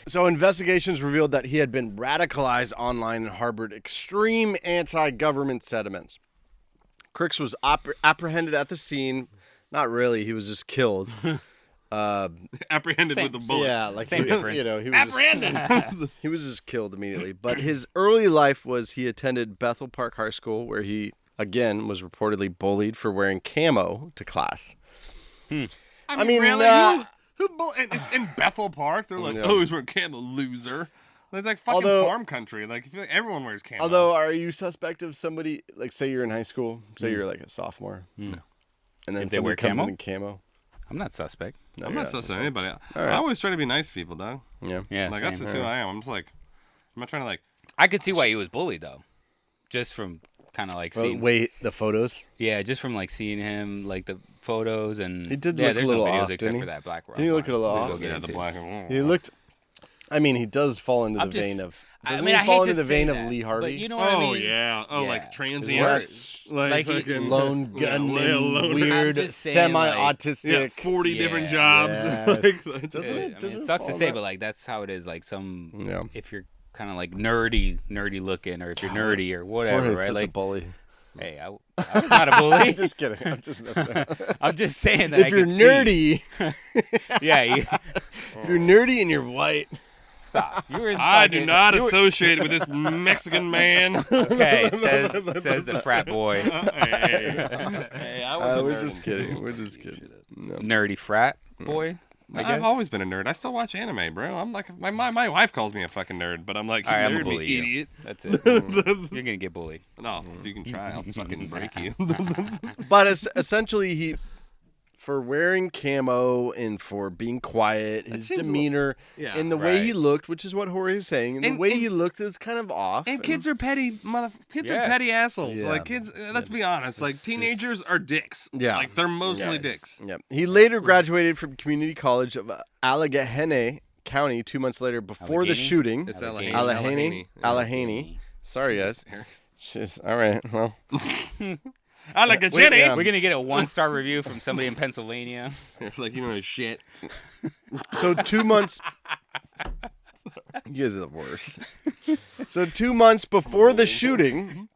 So investigations revealed that he had been radicalized online and harbored extreme anti-government sentiments. Crooks was apprehended at the scene. Not really. He was just killed. Apprehended with the bullet. Yeah, like Same difference. You know, he was he was just killed immediately. But his early life was he attended Bethel Park High School, where he again was reportedly bullied for wearing camo to class. I mean, really? It's in Bethel Park. They're like, oh, he's wearing camo, loser. It's like fucking farm country. Like, I feel like everyone wears camo. Although, are you suspect of somebody, like, say you're in high school, say you're like a sophomore, No. and then If they somebody wear comes camo? in camo? I'm not suspect. No, I'm not sus of anybody. All right. I always try to be nice to people, dog. Yeah. Yeah, Like, same. that's just who I am. I'm just like, I'm not trying to like. I could see why he was bullied though, just from kind of like seeing. Wait, the photos. Yeah, just from like seeing him, like the photos and. He did yeah, look there's a little no videos off, except didn't he? for that black rock. Didn't he look a little line, which off? we'll get Yeah, into. the black and He looked. I mean, he does fall into the I'm just- vein of. I Doesn't mean, he I fall hate into to the say vein that, of Lee Harvey? But you know what I mean? yeah. Oh, Yeah. like Yes. transients. Like he- fucking Lone gunman, loner. weird, I'm just saying, like- semi-autistic. Yeah, 40 different Yeah. jobs. Yes. Like, Doesn't Yeah, it? I mean, Doesn't it it sucks fall to in say, that? but like that's how it is. Like some, Yeah. if you're kind of like nerdy looking, or if you're nerdy or whatever, Jorge's right? such a Like, bully. hey, I was not a bully. Just kidding. I'm just messing up. I'm just saying that. If I you're could nerdy, yeah, if you're nerdy and you're white, stop. You were. I do not associate with this Mexican man. Okay, says the frat boy. Hey, I was we're just kidding. We're just kidding. No. Nerdy frat boy. I guess. I've always been a nerd. I still watch anime, bro. I'm like, my wife calls me a fucking nerd, but I'm like, you All right, I'm nerd, gonna bully you you. idiot. That's it. You're gonna get bullied. No, you can try. I'll fucking break you. But essentially, he, for wearing camo and for being quiet, his seems a demeanor, yeah, and the way he right. looked, which is what Jorge is saying, and the way he looked is kind of off. And kids are petty, kids are Yes. petty assholes. Yeah. Like kids, let's be honest. Like teenagers are dicks. Yeah. like they're mostly Yes. dicks. Yeah. He later graduated from Community College of Allegheny County 2 months later before the Allegheny? shooting. It's Allegheny. Allegheny. Allegheny. Sorry, guys. Jeez. All right. Well, I like a Jenny. yeah. We're gonna get a 1-star review from somebody in Pennsylvania. Like, you know shit. so 2 months. You guys are the worst. So 2 months before the shooting,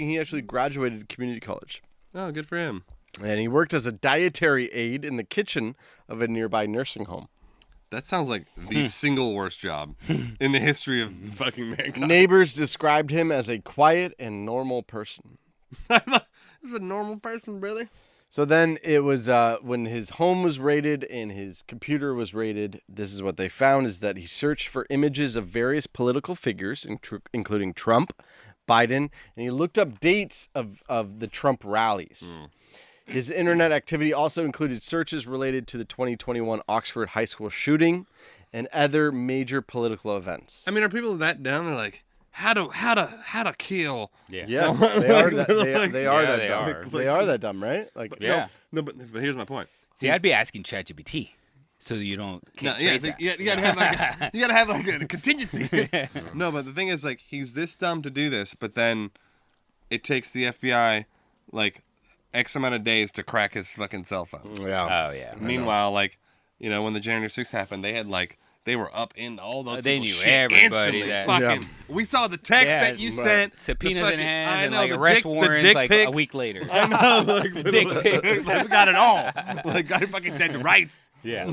he actually graduated community college. Oh, good for him. And he worked as a dietary aide in the kitchen of a nearby nursing home. That sounds like the single worst job in the history of fucking mankind. Neighbors described him as a quiet and normal person. This is a normal person, brother. So then it was when his home was raided and his computer was raided, this is what they found, is that he searched for images of various political figures, including Trump, Biden, and he looked up dates of the Trump rallies. His internet activity also included searches related to the 2021 Oxford High School shooting and other major political events. I mean, are people that dumb? They're like, how to kill? Yeah. Yes, they are that. They are Yeah, that they dumb. are. They are that dumb, right? Like, Yeah. No, but here's my point. See, I'd be asking ChatGPT so you don't. No, Can't yeah, trace that. you gotta have like a contingency. No, but the thing is, like, he's this dumb to do this, but then it takes the FBI like X amount of days to crack his fucking cell phone. yeah. Oh yeah. Meanwhile, like, you know, when the January 6th happened, they were up in all those. They people's knew shit everybody instantly. that- Fucking, we saw the text Yeah, that you right. sent. Subpoenas the in fucking- hand I and know, like the arrest dick- the warrants dick like pics. a week later. I know, like, Dick pics. like, we got it all. Like, got fucking dead rights. Yeah.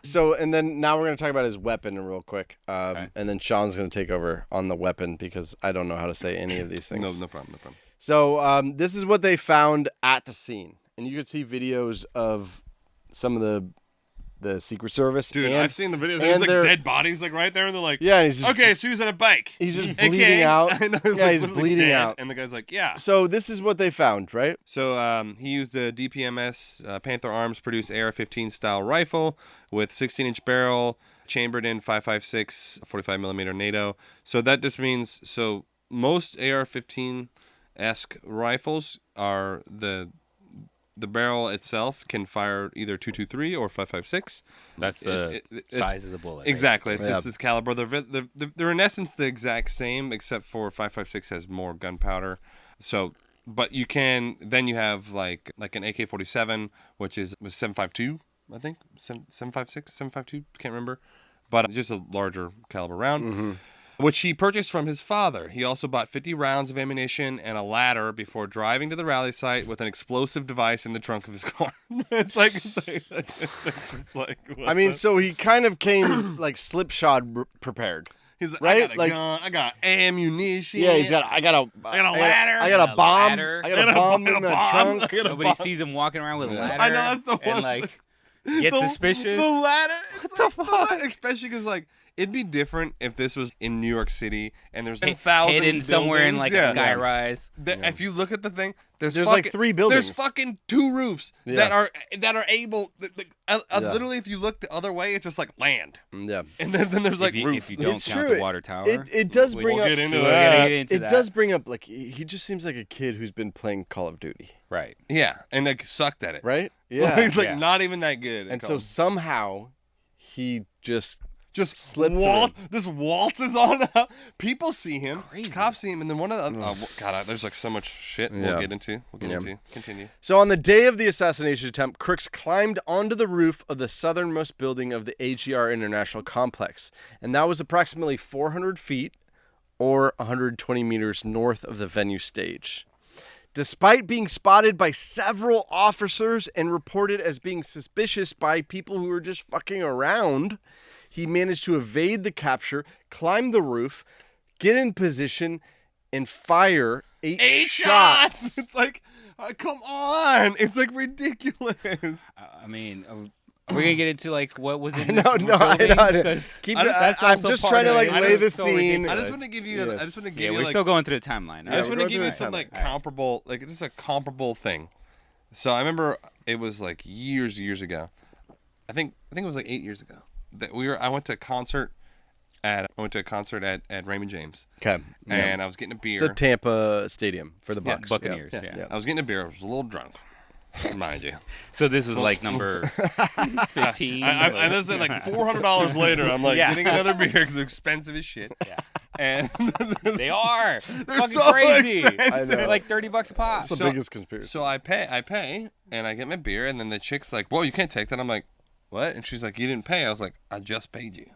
So, and then now we're going to talk about his weapon real quick. And then Sean's going to take over on the weapon because I don't know how to say any of these things. No problem. So, this is what they found at the scene. And you can see videos of some of the Secret Service. Dude, and, I've seen the video. There's like they're- dead bodies like right there, and they're like, Yeah, and he's just, okay, so he was on a bike. he's just Okay. bleeding out. I know, Yeah, like, he's literally bleeding dead. out. And the guy's like, yeah. So, this is what they found, right? So he used a DPMS Panther Arms produced AR-15 style rifle with 16-inch barrel, chambered in 5.56 45mm NATO. So that just means most AR-15-esque rifles are the barrel itself can fire either 223 or 5.56. That's the It's size of the bullet. Exactly. It's Yeah. just its caliber. They're in essence the exact same, except for 5.56 has more gunpowder. So, but you have like an AK-47, which was 7.52, I think 7.56, 7.52, can't remember, but just a larger caliber round. Which he purchased from his father. He also bought 50 rounds of ammunition and a ladder before driving to the rally site with an explosive device in the trunk of his car. it's just like what I mean, the- so he kind of came like slipshod prepared. he's like, right? I got a Like- gun, I got ammunition. Yeah, I got a ladder. I got a bomb. ladder. I got a bomb in my trunk. Nobody sees him walking around with a ladder. I know, that's the one. And like, get suspicious. The ladder. What the fuck? Especially because, like, It'd be different if this was in New York City and there's Hidden 1,000 somewhere in like buildings. a sky rise. If you look at the thing, there's like 3 buildings. There's fucking 2 roofs that are able. Literally, if you look the other way, it's just like land. Yeah. And then there's like roof. If you don't count the water tower. It does bring up. We'll get into We'll that. get into It that. does bring up like he just seems like a kid who's been playing Call of Duty, Right. Yeah, and like sucked at it. right? Yeah. He's like Yeah. not even that good. And so somehow he just slipped this waltzes on up. People see him. Crazy. Cops see him, and then one of the God, there's like so much shit we'll get into. Continue. So on the day of the assassination attempt, Crooks climbed onto the roof of the southernmost building of the AGR International Complex, and that was approximately 400 feet or 120 meters north of the venue stage. Despite being spotted by several officers and reported as being suspicious by people who were just fucking around, he managed to evade the capture, climb the roof, get in position, and fire 8 shots. It's like, come on. It's like ridiculous. I mean, are we gonna get into like what was in No, this no, I building? know. Because Keep I it, just- that's I'm also just part trying to of like it. lay the It's so scene. ridiculous. I just want to give you. I just want to give Yeah, you. we're like, still going through the timeline. I just we're want to going give through you the some timeline. like comparable, like just a comparable thing. So I remember it was like years ago. I think it was like 8 years ago that I went to a concert at Raymond James. Okay. And I was getting a beer. It's a Tampa stadium for the Bucks. Buccaneers. Yeah. I was getting a beer. I was a little drunk. Mind you. So this was like number 15. I just said like $400 later. I'm like Yeah. getting another beer because they're expensive as shit. Yeah. And They are. They're Fucking so crazy. expensive. They're like $30 a pop. That's the biggest conspiracy. So I pay, and I get my beer, and then the chick's like, "Whoa, you can't take that." I'm like, "What?" And she's like, "You didn't pay." I was like, "I just paid you."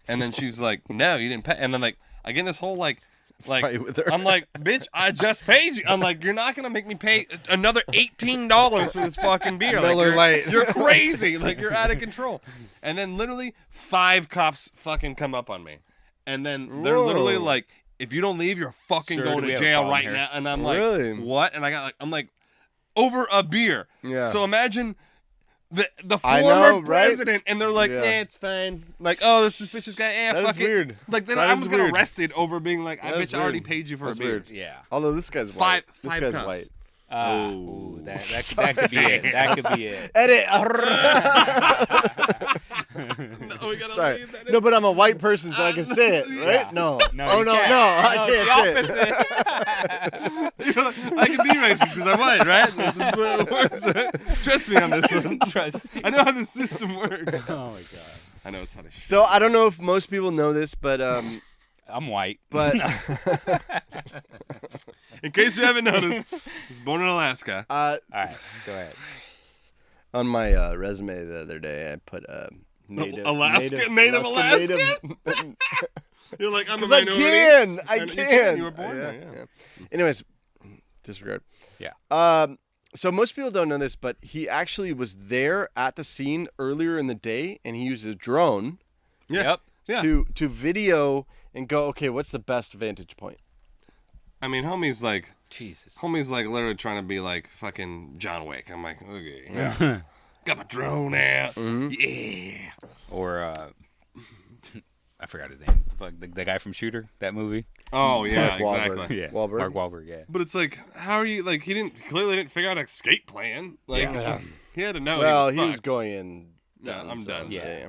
And then she's like, "No, you didn't pay." And then like I get in this whole like Fight with her. I'm like, "Bitch, I just paid you." I'm like, "You're not gonna make me pay another $18 for this fucking beer." Like, Miller Lite. You're crazy. Like you're out of control. And then literally 5 cops fucking come up on me, and then they're literally like, "If you don't leave, you're fucking Sir, going do we to have a jail problem right here?" now." And I'm like, Really? "What?" And I'm like, over a beer. Yeah. So imagine the I former know, right? president, and they're like, Yeah. it's fine. Like, oh, this suspicious guy, That fuck is it. weird. Like, then That I is was get weird. arrested over being like, I That is bet you already weird. paid you for That's a beer. weird. Yeah. Although this guy's white. This Five guy's cops. white. Ooh, that could be it. That could be it. Edit. No, we gotta Sorry. leave that in. No, but I'm a white person, so I can say it, right? Yeah. No. No, Oh you no, can't. no, I No, can't the say it. opposite. I can be racist because I'm white, right? This is what it works, right? Trust me on this one. Trust. I know how the system works. Oh my god. I know it's funny. So I don't know if most people know this, but I'm white. but In case you haven't noticed, I was born in Alaska. All right, go ahead. on my resume the other day, I put native Native Alaskan? You're like, I'm a Because I minority. can. I And can. You were born there, yeah. Anyways, disregard. Yeah. So most people don't know this, but he actually was there at the scene earlier in the day, and he used a drone Yeah. Yep. Yeah. to video and go, okay, what's the best vantage point? I mean, homie's like Jesus. literally trying to be like fucking John Wick. I'm like, okay. Yeah. Got my drone out. Mm-hmm. Yeah. Or I forgot his name. The guy from Shooter, that movie. Oh, yeah, Mark Wahlberg. exactly. Yeah. Wahlberg? Mark Wahlberg. Yeah. But it's like, how are you, like, he clearly didn't figure out an escape plan. Like, he had to know Well, he was was fucked. going in. Yeah, I'm done. Yeah.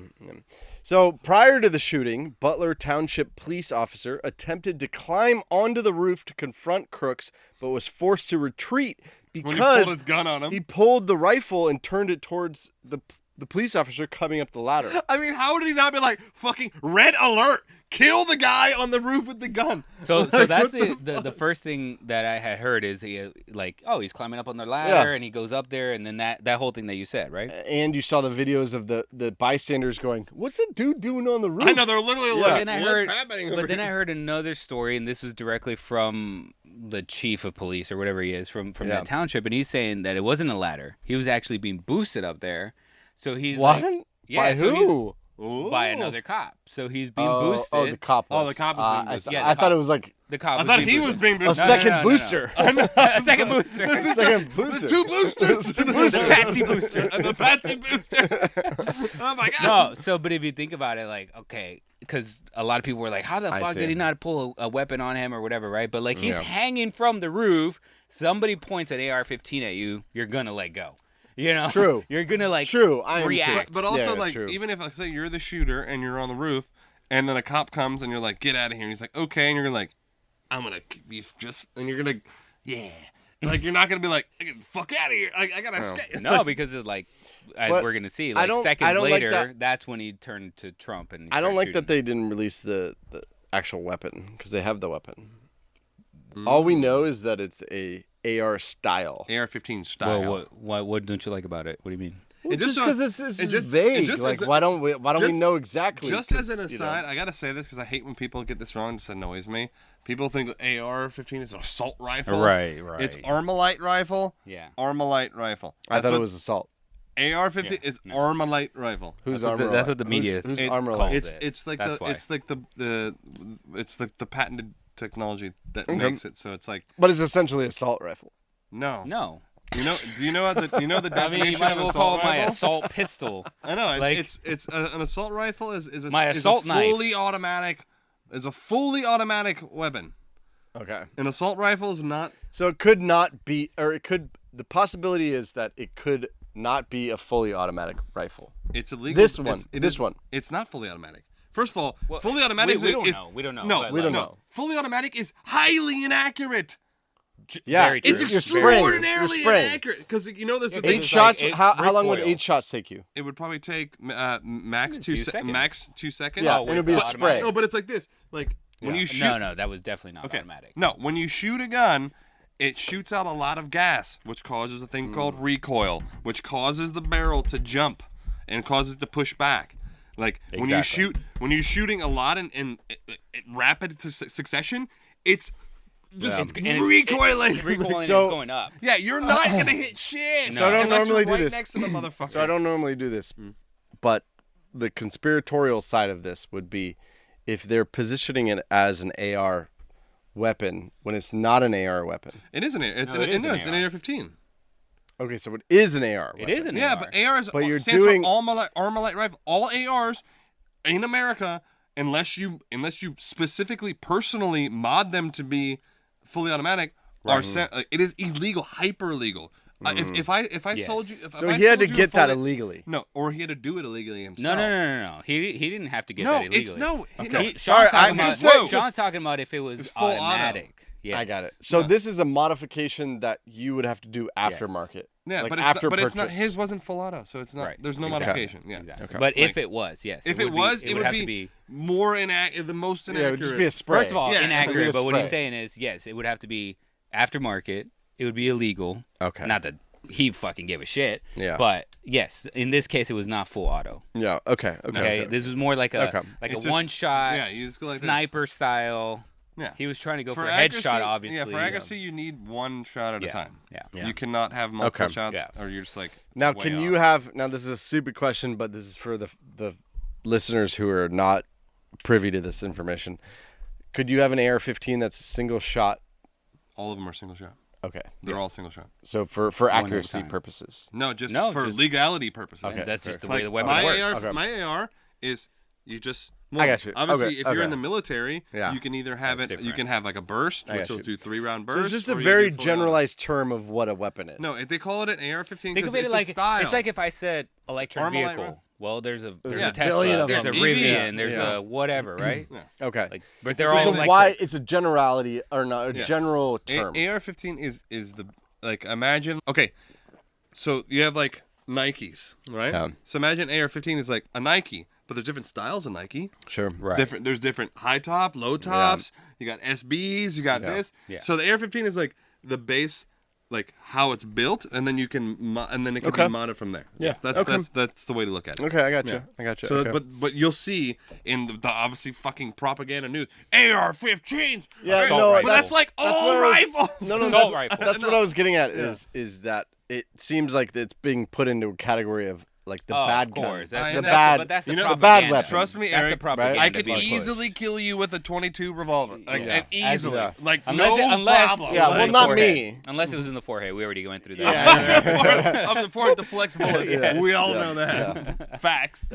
So prior to the shooting, Butler Township police officer attempted to climb onto the roof to confront Crooks, but was forced to retreat When he because pulled his gun on him. he pulled the rifle and turned it towards the police officer coming up the ladder. I mean, how would he not be like, fucking red alert, kill the guy on the roof with the gun? So Like, that's what the first thing that I had heard is he like, oh, he's climbing up on the ladder and he goes up there, and then that whole thing that you said, right? And you saw the videos of the bystanders going, "What's the dude doing on the roof?" I know, they're literally But like, then what's happening over But then I here? heard another story, and this was directly from the chief of police or whatever he is from that township, and he's saying that it wasn't a ladder. He was actually being boosted up there. So he's What? like, yeah, By so who? by another cop. So he's being boosted. Oh, the cop was. Oh, the cop was being boosted. Yeah, I thought it was like the cop. I thought he was being a boosted. second booster. A second booster. Second booster. Two boosters. The Patsy booster. The Patsy booster. Oh my god. No, so but if you think about it, like, okay, because a lot of people were like, how the fuck see. did he not pull a weapon on him or whatever, right? But like he's hanging from the roof. Somebody points an AR-15 at you, you're gonna let go. You know, True. You're gonna like I am react. But also, like, true. even if, like, say you're the shooter and you're on the roof, and then a cop comes and you're like, get out of here. And he's like, okay. And you're gonna like, I'm gonna be just, and you're gonna, yeah. Like, you're not gonna be like, get the fuck out of here. I gotta escape. No, because it's like, as But we're gonna see, I like don't seconds like later, that- that's when he turned to Trump and. I don't like started that they didn't release the actual weapon because they have the weapon. All we know is that it's a AR style. AR-15 style. Well, what don't you like about it? What do you mean? It Just so- because it's it just vague. just like, as a- why don't we know exactly? Just as an 'Cause, you aside, know. I gotta say this because I hate when people get this wrong. It just annoys me. People think AR-15 is an assault rifle. Right. It's Armalite rifle. Yeah. Armalite rifle. I thought it was assault. AR-15 is Armalite rifle. Who's That's Armor? what that's what the media Who's It- Armor? calls It's it. it's like That's the why. it's like the patented technology that makes it so it's like But it's essentially assault rifle. no. No. Do you know the I mean, definition you might of as well assault call it my rifle? assault pistol. I know like- it's an assault rifle is a My is assault a knife. fully automatic is a fully automatic weapon. Okay. An assault rifle is not. So it could not be, or it could. The possibility is that it could not be a fully automatic rifle. It's illegal. This one. This one. It's not fully automatic. First of all, fully automatic we is don't is- know. We don't know, No, but we don't no. know. Fully automatic is highly inaccurate. Yeah, Very true. It's You're spraying. extraordinarily You're spraying. inaccurate because you know there's a Yeah, thing. Eight It's shots. like it How long would recoil. 8 shots take you? It would probably take max 2 seconds. max 2 seconds. Yeah, Oh, and it'd be a with spray. automatic. No, but it's like this. Like when you shoot. No, that was definitely not automatic. No, when you shoot a gun, it shoots out a lot of gas, which causes a thing called recoil, which causes the barrel to jump and causes it to push back. Like when you're shooting a lot in rapid succession, it's just recoiling. Recoiling So- is going up. Yeah, you're not gonna hit shit. So I don't unless normally you're do right this. next to the motherfucker. So I don't normally do this, but the conspiratorial side of this would be if they're positioning it as an AR weapon when it's not an AR weapon. It is an AR. It's No, it is an an AR-15. Okay, so it is an AR weapon. It is an Yeah, AR. but AR is But you're stands doing- for Armalite rifle. All ARs in America, unless you specifically personally mod them to be fully automatic, it is illegal, hyper illegal. If I Yes. sold you, So he had to get that illegally. No, or he had to do it illegally himself. No. He didn't have to get No, that it's illegally. no. Okay. Sean's Sorry, talking I'm about- just saying- Sean's talking about if it was It's full auto. automatic. Yes. I got it. So this is a modification that you would have to do aftermarket. Yeah, like but after it's not. purchase. His wasn't full auto, so it's not. Right. There's no Exactly. modification. Yeah. Exactly. Okay. But Like, if it was, yes. If it would was, be, it would have be, to be. more the most inaccurate. Yeah, it would just be a spray. First of all, Yeah, it would be inaccurate. a But what he's spray. saying is, yes, it would have to be aftermarket. It would be illegal. Okay. Not that he fucking gave a shit. Yeah. But yes, in this case, it was not full auto. Yeah. Okay. Okay. This was more like a Okay. like It's a just- one shot. yeah, you just go like this. sniper style. Yeah. He was trying to go for a accuracy- headshot, obviously. Yeah, for accuracy, you need one shot at a time. Yeah. You cannot have multiple Okay. shots, Yeah. or you're just like. Now, way can off. you have? Now, this is a stupid question, but this is for the listeners who are not privy to this information. Could you have an AR-15 that's a single shot? All of them are single shot. Okay. They're all single shot. So for at a accuracy time. purposes. No, just No, for just- legality purposes. Okay. That's just the Like, way the weapon my works. AR, Okay. my AR is you just. I got you. Obviously, Okay, if you're in okay. the military, Yeah. you can either have That's it. You different. can have like a burst, I which got will you. do 3-round So bursts. it's just a or you very do full generalized term of what a weapon is. No, they call it an AR-15 Think because of it it's like a style. it's like if I said electric Armalite vehicle. rifle. Well, there's a a Tesla, billion of there's a them. Rivian, EV. there's Yeah. a whatever, right? Yeah. Okay. Like, but they're So all so electric. why it's a generality or not a Yeah. general term? AR-15 is the like imagine. Okay, so you have like Nikes, right? Yeah. So imagine AR-15 is like a Nike, but there's different styles of Nike. Sure. Right. There's different high top, low tops. You got SBs. You got this. Yeah. So the AR-15 is like the base, like how it's built, and then you can and then it can Okay. be modded from there. Yeah. That's Okay. that's the way to look at it. Okay, I got you. Yeah. I got you. So, okay. but you'll see in the obviously fucking propaganda news, AR-15s. Yeah, But no, that's like that's all what I was- rifles. no, Assault that's, rifle. that's what I was getting at. Is that it seems like it's being put into a category of like the bad of course. gun. That's the the bad, but that's the the propaganda. bad weapon. Trust me, That's Eric. the propaganda I could being pushed. easily kill you with a .22 revolver. Like, Yeah. easily. Yeah. Like, Unless, no unless problem. Yeah, Like, well, not forehead. me. Unless it was in the forehead. We already went through that. Up the forehead, the flex bullets. Yes. We all know that. Facts.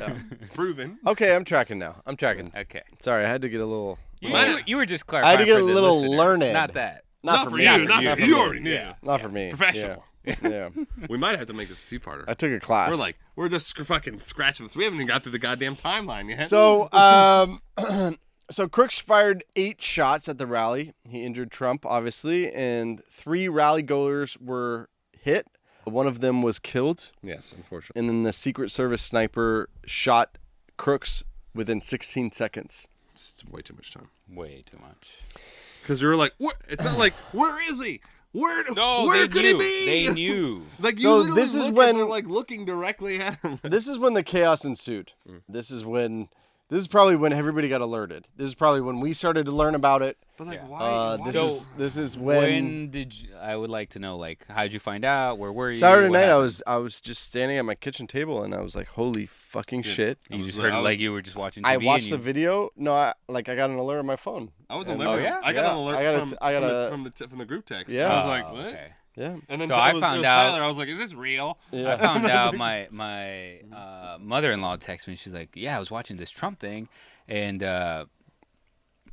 Proven. Okay, I'm tracking now. I'm tracking. Okay. Sorry, I had to get a little. You were just I clarifying. had to get for a the little listeners, learned. Not that. Not for me. you. Not for You me. already knew. Not for me. Professional. Yeah. We might have to make this a two-parter. I took a class. We're just fucking scratching this. We haven't even got through the goddamn timeline yet. So, so Crooks fired 8 shots at the rally. He injured Trump, obviously, and 3 rally goers were hit. One of them was killed, yes, unfortunately. and then the Secret Service sniper shot Crooks within 16 seconds. It's way too much time. Way too much. Because you're like, what? It's not like, where is he? Where they could knew. he be? They knew. Like you So literally this is look when- and they're like looking directly at him. This is when the chaos ensued. This is probably when everybody got alerted. This is probably when we started to learn about it. But like, Yeah. why? This is When did you, I would like to know, like, how did you find out? Where were you? Saturday What night, happened? I was just standing at my kitchen table and I was like, "Holy fucking shit!" You just heard it like you were just watching TV. I watched the and video. No, I got an alert on my phone. I was And- alert. yeah? I got Yeah, an alert I got a- from, I got a- from the group text. Yeah. I was like, what? Okay. Yeah. And then So it I was found out- Tyler. I was like, is this real? Yeah. I found out my mother-in-law texted me. She's like, "Yeah, I was watching this Trump thing, and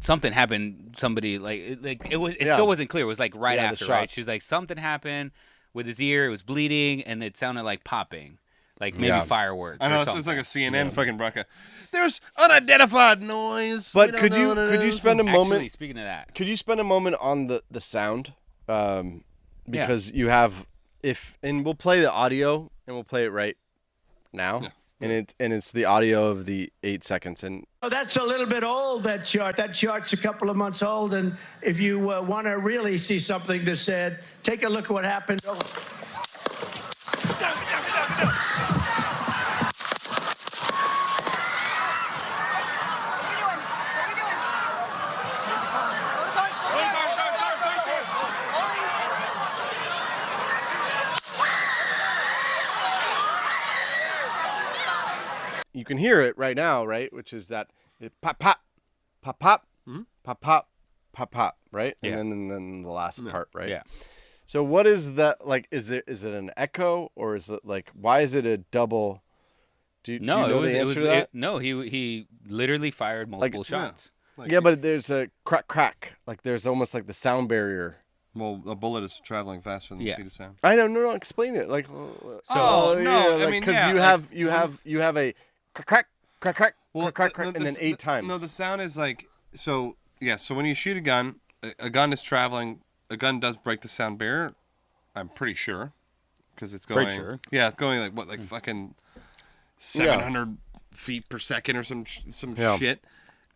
something happened. Somebody like it Yeah. still wasn't clear. It was like right Yeah, the after, right? shots. She's like, something happened with his ear. It was bleeding, and it sounded like popping, like maybe Yeah. fireworks. I know or it's something. like a CNN fucking broadcast. There's unidentified noise. But We don't could know you what it could you is. spend a moment? Actually, speaking of that, Could you spend a moment on the sound? Because you have and we'll play the audio and we'll play it right now. Yeah. And it's the audio of the 8 seconds and Oh, that's a little bit old, that chart. That chart's a couple of months old, and if you want to really see something that's said, take a look at what happened. you can hear it right now, right? Which is that pop pop pop pop pop pop pop pop, right? Yeah. And then the last part, right? yeah. So what is that like? Is it an echo or is it like why is it a double? Do you know the answer to that? no. He literally fired multiple shots. Like, Yeah, but there's a crack crack. Like there's almost like the sound barrier. well, a bullet is traveling faster than the Yeah. speed of sound. I know, no, explain it. Like, no, I mean, because yeah, you have a crack, crack, crack, Well, crack, crack, and then 8 times. No, the sound is like so. Yeah, so when you shoot a gun, a gun is traveling. A gun does break the sound barrier. I'm pretty sure, because it's going. Pretty sure. Yeah, it's going like what, like fucking 700 feet per second or some Yeah. shit.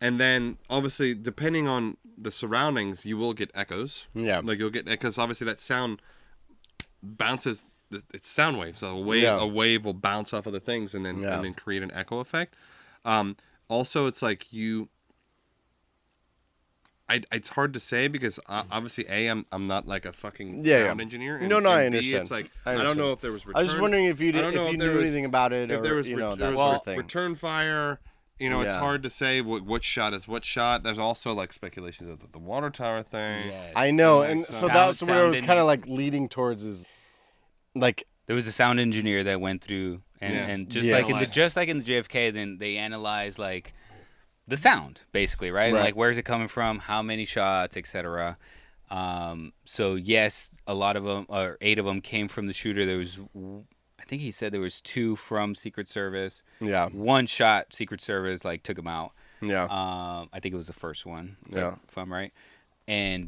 And then obviously, depending on the surroundings, you will get echoes. Yeah. Like you'll get echoes. Obviously, that sound bounces. It's sound waves. So Yeah. a wave will bounce off other things and then create an echo effect. Also, it's like you. It's hard to say because obviously I'm not like a fucking sound engineer. And, No, and I B, understand. it's like I I don't understand. know if there was return. I was just wondering if you I don't know if there knew was- anything about it if or there was you know there that was sort of thing. return fire. You know, it's Yeah. hard to say what shot is what shot. There's also like speculations of the water tower thing. Yes. I know, Like, and so- so that's where I was sounded- kind of like leading towards is like There was a sound engineer that went through and, Yeah. and just Yeah. like in the JFK, then they analyzed like the sound basically, right? Right. Like where's it coming from, how many shots, etc. So yes, a lot of them, or 8 of them, came from the shooter. There was, I think he said there was 2 from Secret Service. Yeah. 1 shot Secret Service like took him out. yeah. I think it was the first one. Yeah. If I'm right. And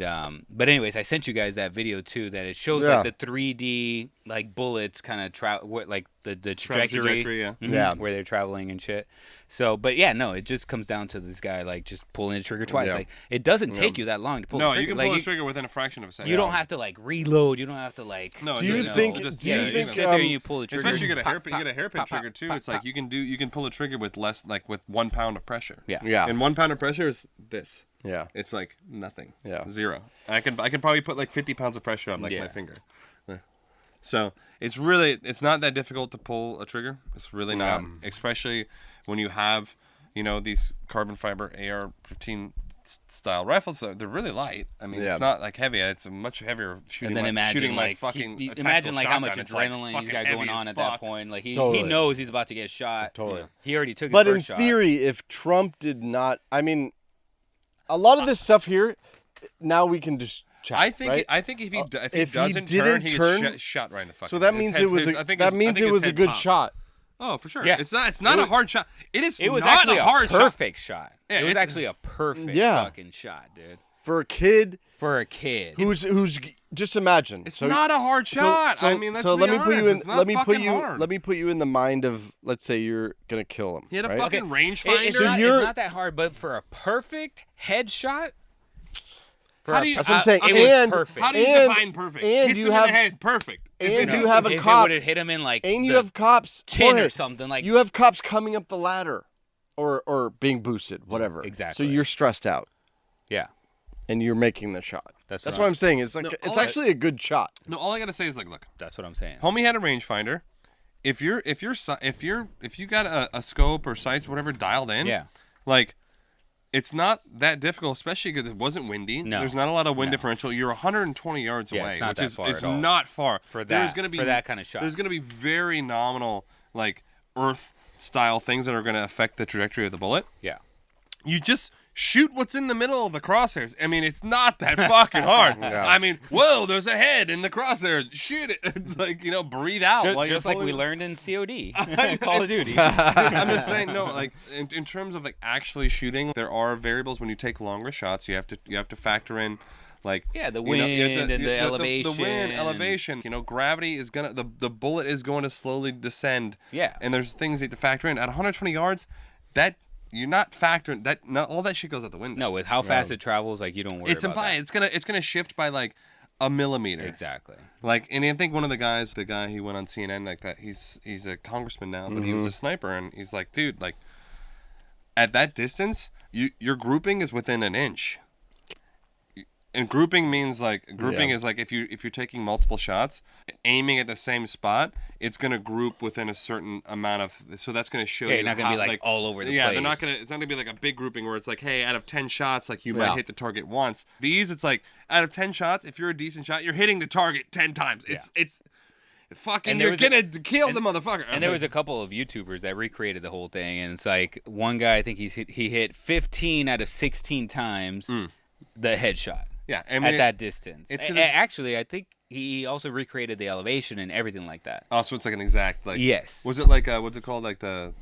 but anyways, I sent you guys that video too. That it shows Yeah. like the 3D like bullets kind of like the trajectory, yeah. Mhm, Yeah. where they're traveling and shit. So, but yeah, no, it just comes down to this guy like just pulling the trigger twice. Yeah. Like it doesn't take you that long to pull the No, trigger. you can like, pull the trigger within a fraction of a second. You don't have to like reload. You don't have to like. No, Do you just- think- just- do you yeah, think, sit there and you pull the trigger. Especially you get a pop, hairpin, pop, you get a hairpin pop, trigger too. pop, It's like pop. you can pull a trigger with less, like with 1 pound of pressure. Yeah. Yeah. And 1 pound of pressure is this. Yeah. It's like nothing. Yeah. 0. I can probably put like 50 pounds of pressure on like Yeah. my finger. So it's not that difficult to pull a trigger. It's really not, especially when you have, these carbon fiber AR-15 style rifles. So they're really light. I mean, it's not like heavy. It's a much heavier shooting. And then imagine like fucking imagine like how much shotgun. It's adrenaline like he's got going on at that point. Like he Totally. knows he's about to get shot. Totally. He already took his But in first shot. theory, if Trump did not, I mean, a lot of this stuff here, now we can just chat. I think right? if he if doesn't he turn, didn't he turn, gets shot right in the fucking. So that head. means His it was head- a, I think that his- I means think it his was a head good popped. shot. Oh, for sure. Yeah. It's not a hard shot. It was not actually a hard perfect shot. Yeah, it was it's- actually a perfect Yeah. fucking shot, dude. For a kid For a kid. who's just imagine. It's not a hard shot. I mean, let's so be let me honest. put you in. It's not Let me put fucking you. hard. Let me put you in the mind of. Let's say you're gonna kill him. He had a right? fucking It's rangefinder. not that hard, but for a perfect headshot. How do you? That's what I'm saying. It was And perfect. How do you And- define perfect? and Hits you him have- in the head. Perfect. and If it- you have a if cop. it would have hit him in like And you the have cops. chin or Jorge, something like. You have cops coming up the ladder, or being boosted, whatever. Exactly. So you're stressed out, Yeah. and you're making the shot. That's What right. I'm saying. It's like it's all I- actually a good shot. No, all I gotta say is like, look, That's what I'm saying. homie had a rangefinder. If you got a scope or sights, whatever, dialed in, Yeah. like, it's not that difficult, especially because it wasn't windy. No. There's not a lot of wind differential. You're 120 yards Yeah, away, it's not which that is far it's at all. not far. For There's that- gonna be for that kind of shot. There's gonna be very nominal, like, earth style things that are gonna affect the trajectory of the bullet. Yeah. You just shoot what's in the middle of the crosshairs. I mean, it's not that fucking hard. I mean, whoa, there's a head in the crosshairs. Shoot it. It's like, breathe out. while you're Just like pulling we it. learned in COD, Call of Duty. I'm just saying, no, like in terms of like actually shooting, there are variables when you take longer shots. You have to factor in, like, Yeah, the you know, wind you have to- and the elevation. the wind, elevation. Gravity is gonna the bullet is going to slowly descend. Yeah. and there's things you have to factor in at 120 yards. That you're not factoring that. Not all that shit goes out the window. No, with how fast it travels, like you don't worry it's about that. It's gonna shift by like a millimeter. Exactly. Like, and I think one of the guy he went on CNN like that. He's a congressman now, but he was a sniper, and he's like, dude, like, at that distance, your grouping is within an inch. And grouping means like is like if you're taking multiple shots, aiming at the same spot, it's gonna group within a certain amount of. So that's gonna show you. You're not gonna how, be like all over the yeah, place. they're not gonna. It's not gonna be like a big grouping where it's like, hey, out of 10 shots, like you might hit the target once. These, it's like out of 10 shots, if you're a decent shot, you're hitting the target 10 times. It's fucking. And You're gonna kill the motherfucker. And there was a couple of YouTubers that recreated the whole thing, and it's like one guy, I think he hit 15 out of 16 times the headshot. Yeah, I mean, at that distance. It's 'cause Actually, I think he also recreated the elevation and everything like that. Oh, so it's like an exact like. Yes. Was it like what's it called, like the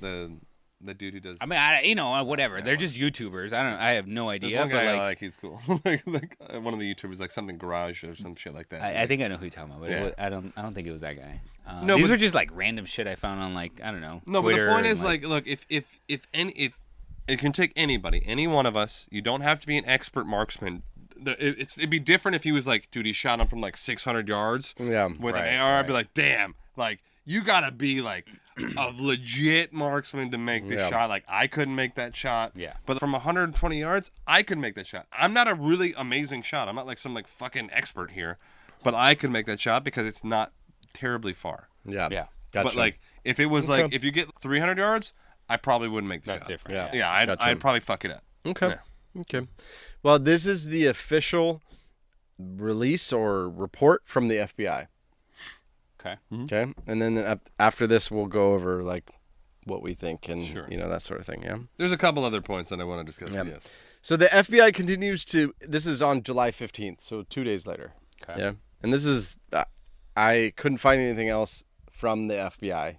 dude who does? I mean, whatever. They're just YouTubers. I have no idea. There's one guy but I like. He's cool. like one of the YouTubers, like something garage or some shit like that. I think I know who you're talking about, but Yeah. I don't think it was that guy. No, these but- were just like random shit I found on like I don't know. No, Twitter but the point and, is like, look, if it can take anybody, any one of us. You don't have to be an expert marksman. It'd be different if he was like, dude, he shot him from like 600 yards. Yeah, with an AR, I'd be like, damn, like you gotta be like a legit marksman to make this shot. Like I couldn't make that shot. Yeah. But from 120 yards, I could make that shot. I'm not a really amazing shot. I'm not like some like fucking expert here, but I could make that shot because it's not terribly far. Yeah. Yeah. Gotcha. But like if it was like if you get 300 yards, I probably wouldn't make the shot. That's different. Yeah. Yeah, Gotcha. I'd probably fuck it up. Okay. Yeah. Okay. Well, this is the official release or report from the FBI. Okay. Okay. And then after this, we'll go over like what we think and Sure. that sort of thing. Yeah. There's a couple other points that I want to discuss. Yeah. Yes. So the FBI continues to. This is on July 15th, so 2 days later. Okay. Yeah. And this is. I couldn't find anything else from the FBI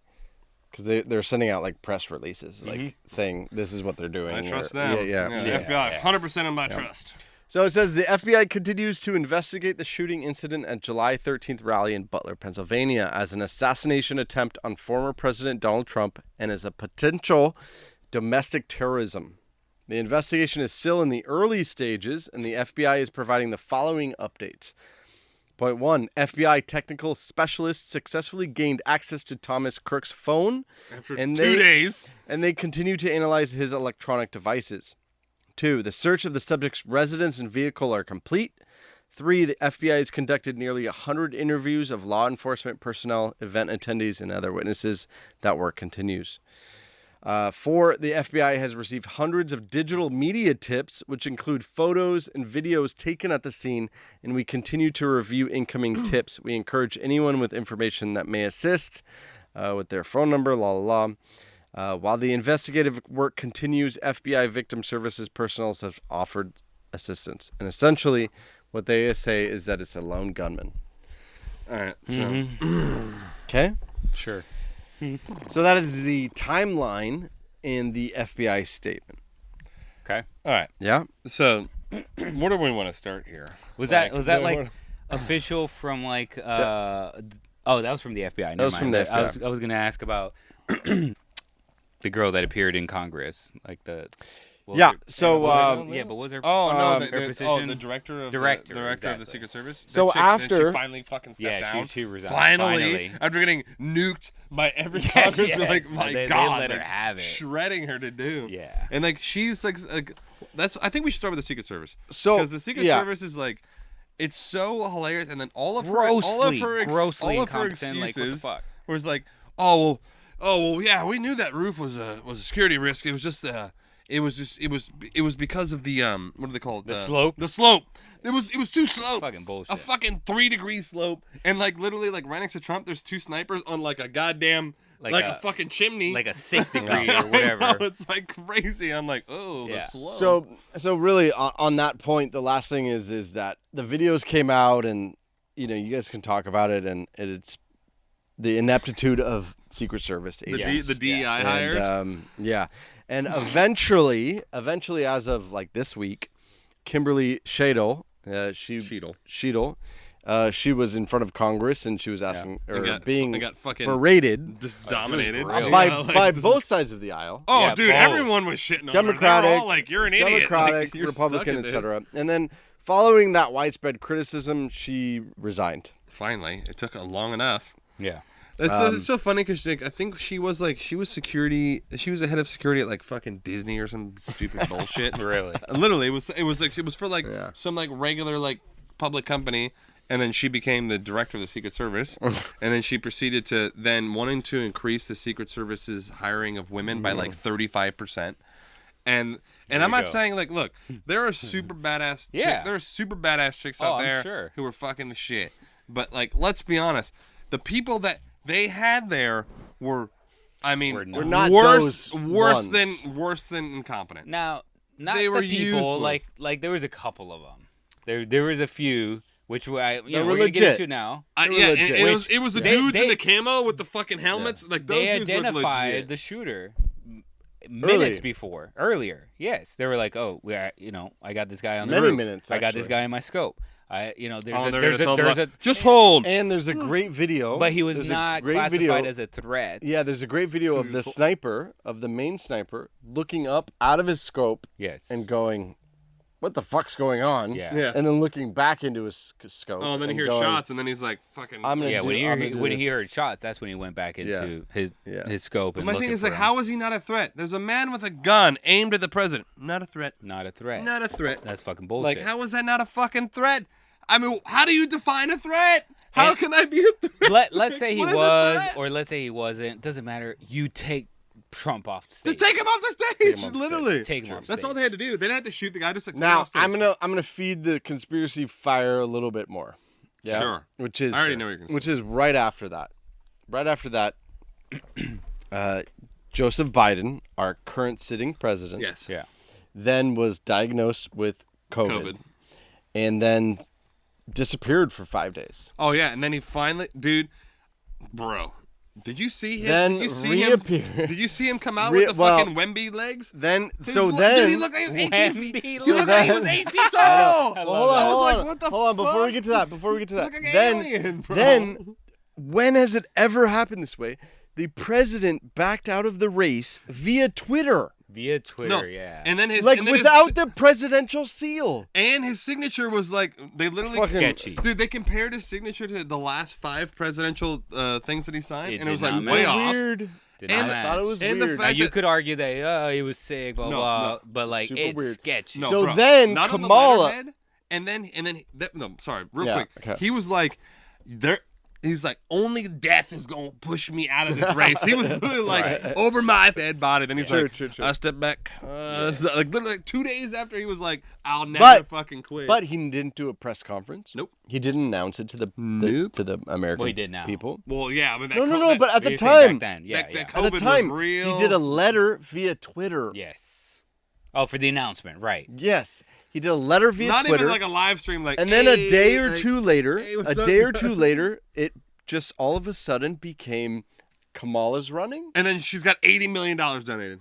because they're sending out like press releases, like saying this is what they're doing. I trust or- them. Yeah. FBI, 100% of my trust. So it says the FBI continues to investigate the shooting incident at July 13th rally in Butler, Pennsylvania, as an assassination attempt on former President Donald Trump and as a potential domestic terrorism. The investigation is still in the early stages, and the FBI is providing the following updates. Point 1, FBI technical specialists successfully gained access to Thomas Crooks' phone. After and 2 days. And they continue to analyze his electronic devices. 2, the search of the subject's residence and vehicle are complete. 3, the FBI has conducted nearly 100 interviews of law enforcement personnel, event attendees, and other witnesses. That work continues. 4, the FBI has received hundreds of digital media tips, which include photos and videos taken at the scene, and we continue to review incoming tips. We encourage anyone with information that may assist with their phone number, while the investigative work continues, FBI victim services personnel have offered assistance. And essentially, what they say is that it's a lone gunman. All right. So, Okay? Sure. So that is the timeline in the FBI statement. Okay. all right. Yeah? So, where do we want to start here? Was that like official from like that was from the FBI. That was from the FBI. I was gonna ask about the girl that appeared in Congress, like the Yeah, so but was there? Oh no, her position? the director of Director, of the exactly. Secret Service. So The chick, after- she finally fucking stepped down. she resigned. Finally, after getting nuked by every congressman, yeah. like my They God, let her like, have it. shredding her to do. Yeah. and like she's like that's. I think we should start with the Secret Service. So, because the Secret yeah. Service is like. It's so hilarious, and then all of Grossly her incompetent, excuses like, what the fuck? was like, oh well, yeah, we knew that roof was a security risk. It was just it was because of the what do they call it? The slope? The slope. It was too slope. Fucking bullshit. A fucking 3-degree slope, and like literally like right next to Trump, there's 2 snipers on like a goddamn like a fucking chimney, like a 6 degree or I whatever. know, it's like crazy. I'm like, oh, Yeah. the slope. So really, on that point, the last thing is that the videos came out, and you guys can talk about it, and it's the ineptitude of Secret Service agents. The DEI hires. And, and eventually, as of like this week, Kimberly Sheidel, she was in front of Congress, and she was asking I got fucking berated just dominated really- by both sides of the aisle. Oh, Yeah, dude, both. everyone was shitting on her. Democratic, They were all like, you're an idiot. Democratic, Like, you're Republican, sucking etc. And then following that widespread criticism, she resigned. Finally, it took long enough. Yeah. It's so funny because I think she was the head of security at like fucking Disney or some stupid bullshit. Really? Literally, it was for like some like regular like public company, and then she became the director of the Secret Service, and then she proceeded to then wanting to increase the Secret Service's hiring of women by like 35%. And I'm not saying like, look, there are super badass there are super badass chicks out I'm there sure. who are fucking the shit. But like, let's be honest, the people that they had there were, I mean, Were not worse those ones. than incompetent. Now, not They the were people useless. like there was a couple of them. There was a few which we're were gonna get legit. into now. Yeah, legit. and it was the They- dudes in they- the camo with the fucking helmets. Like those They dudes look identified legit. the shooter minutes earlier. Yes, they were like, "Oh, I got this guy on the Many roof. minutes, I got this actually. guy in my scope. Just hold. And there's a great video. But he was There's a not great classified video. as a threat. Yeah, there's a great video of the sniper, of the main sniper, looking up out of his scope Yes. and going, "What the fuck's going on?" Yeah. Yeah. And then looking back into his scope. Oh, and then he hears going, shots, and then he's like, "Fucking." I'm gonna Yeah, do- when I'm gonna do he this. heard shots, that's when he went back into Yeah. his scope. But And my thing looking is for like, him. how is he not a threat? There's a man with a gun aimed at the president. Not a threat. Not a threat. Not a threat. That's fucking bullshit. Like, how is that not a fucking threat? I mean, how do you define a threat? How And- can I be a threat? Let's say he What is a was, threat? or let's say he wasn't. Doesn't matter. You take Trump off the stage. Just take him off the stage, literally. Take him off That's stage. all they had to do. They didn't have to shoot the guy. Just like take him Now off stage. I'm gonna feed the conspiracy fire a little bit more. Yeah. Sure. Which is I already know what you're gonna say. which is right after that. Right after that, Joseph Biden, our current sitting president, Yes. Yeah. then was diagnosed with COVID. And then disappeared for 5 days. Oh yeah, and then he finally, dude, bro. Did you see him? Then did you see reappeared. him? Did you see him come out with the fucking Wemby legs? Then His so lo- then dude, he looked like he was 18 feet. Wemby He legs. looked like he was 8 feet tall. Well, hold on, I was hold like, on. what the Hold on, before we fuck? get to that, Look like an then, alien, bro. then, when has it ever happened this way? The president backed out of the race via Twitter, Via Twitter, No, yeah. and then his like and then without the presidential seal. and his signature was like they literally Fucking sketchy. Dude, they compared his signature to the last 5 presidential things that he signed, It and it was did like not way match. off. Weird. Did and not the- match. Thought it was And the weird. fact Now, you that- could argue that he was sick, blah No, blah, no. but like Super it's weird. sketchy. No, So bro, then not on the Kamala- letterhead, real quick. Okay. He was like, he's like, only death is gonna push me out of this race. He was literally like, over my dead body. Then he's True. I step back. Like literally 2 days after he was like, I'll never fucking quit. But he didn't do a press conference. Nope. He didn't announce it to the American Well, he did now. people. Well, yeah. I mean, No. But at the You're saying time, back then. Yeah. that at COVID the time, was real. he did a letter via Twitter. Yes. Oh, for the announcement, right? Yes, he did a letter via Not Twitter. even like a live stream, like. And then a day or two later, what's up? it just all of a sudden became Kamala's running. And then she's got $80 million donated.